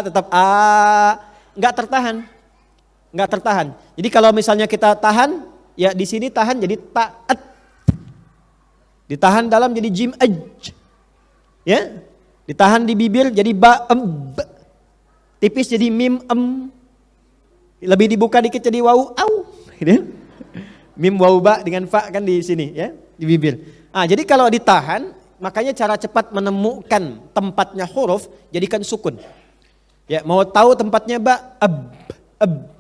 C: Tetap nggak tertahan, nggak tertahan. Jadi kalau misalnya kita tahan, ya di sini tahan jadi taat, ditahan dalam jadi jim ya, ditahan di bibir jadi ba tipis jadi mim lebih dibuka dikit jadi wau au, gitu. Mim wau ba dengan fa kan di sini ya di bibir. Jadi kalau ditahan, makanya cara cepat menemukan tempatnya huruf jadikan sukun. Ya mau tahu tempatnya ba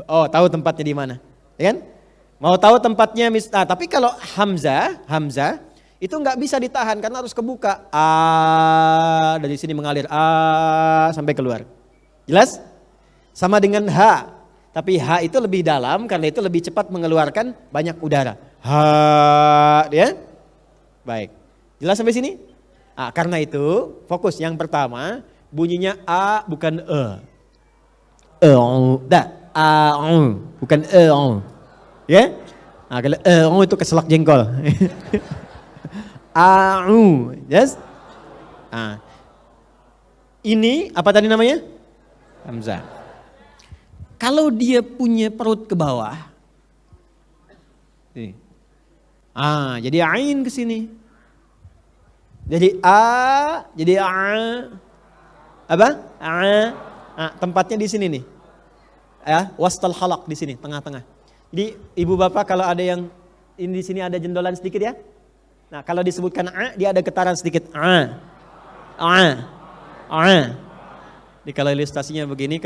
C: oh tahu tempatnya di mana, ya kan? Mau tahu tempatnya tapi kalau hamzah itu nggak bisa ditahan karena harus kebuka. Dari sini mengalir sampai keluar. Jelas? Sama dengan ha. Tapi ha itu lebih dalam karena itu lebih cepat mengeluarkan banyak udara. Ha, ya. Baik. Jelas sampai sini? Karena itu fokus yang pertama bunyinya a bukan e. Bukan e. Ya? Kalau itu keselak jengkol. Yes? Ini apa tadi namanya? Hamzah. Kalau dia punya perut ke bawah, jadi ain ke sini. Jadi jadi apa? Tempatnya di sini nih. Ya, wastal halak di sini, tengah-tengah. Jadi ibu bapak kalau ada yang ini di sini ada jendolan sedikit ya. Nah, kalau disebutkan dia ada getaran sedikit. Jadi kalau ilustrasinya begini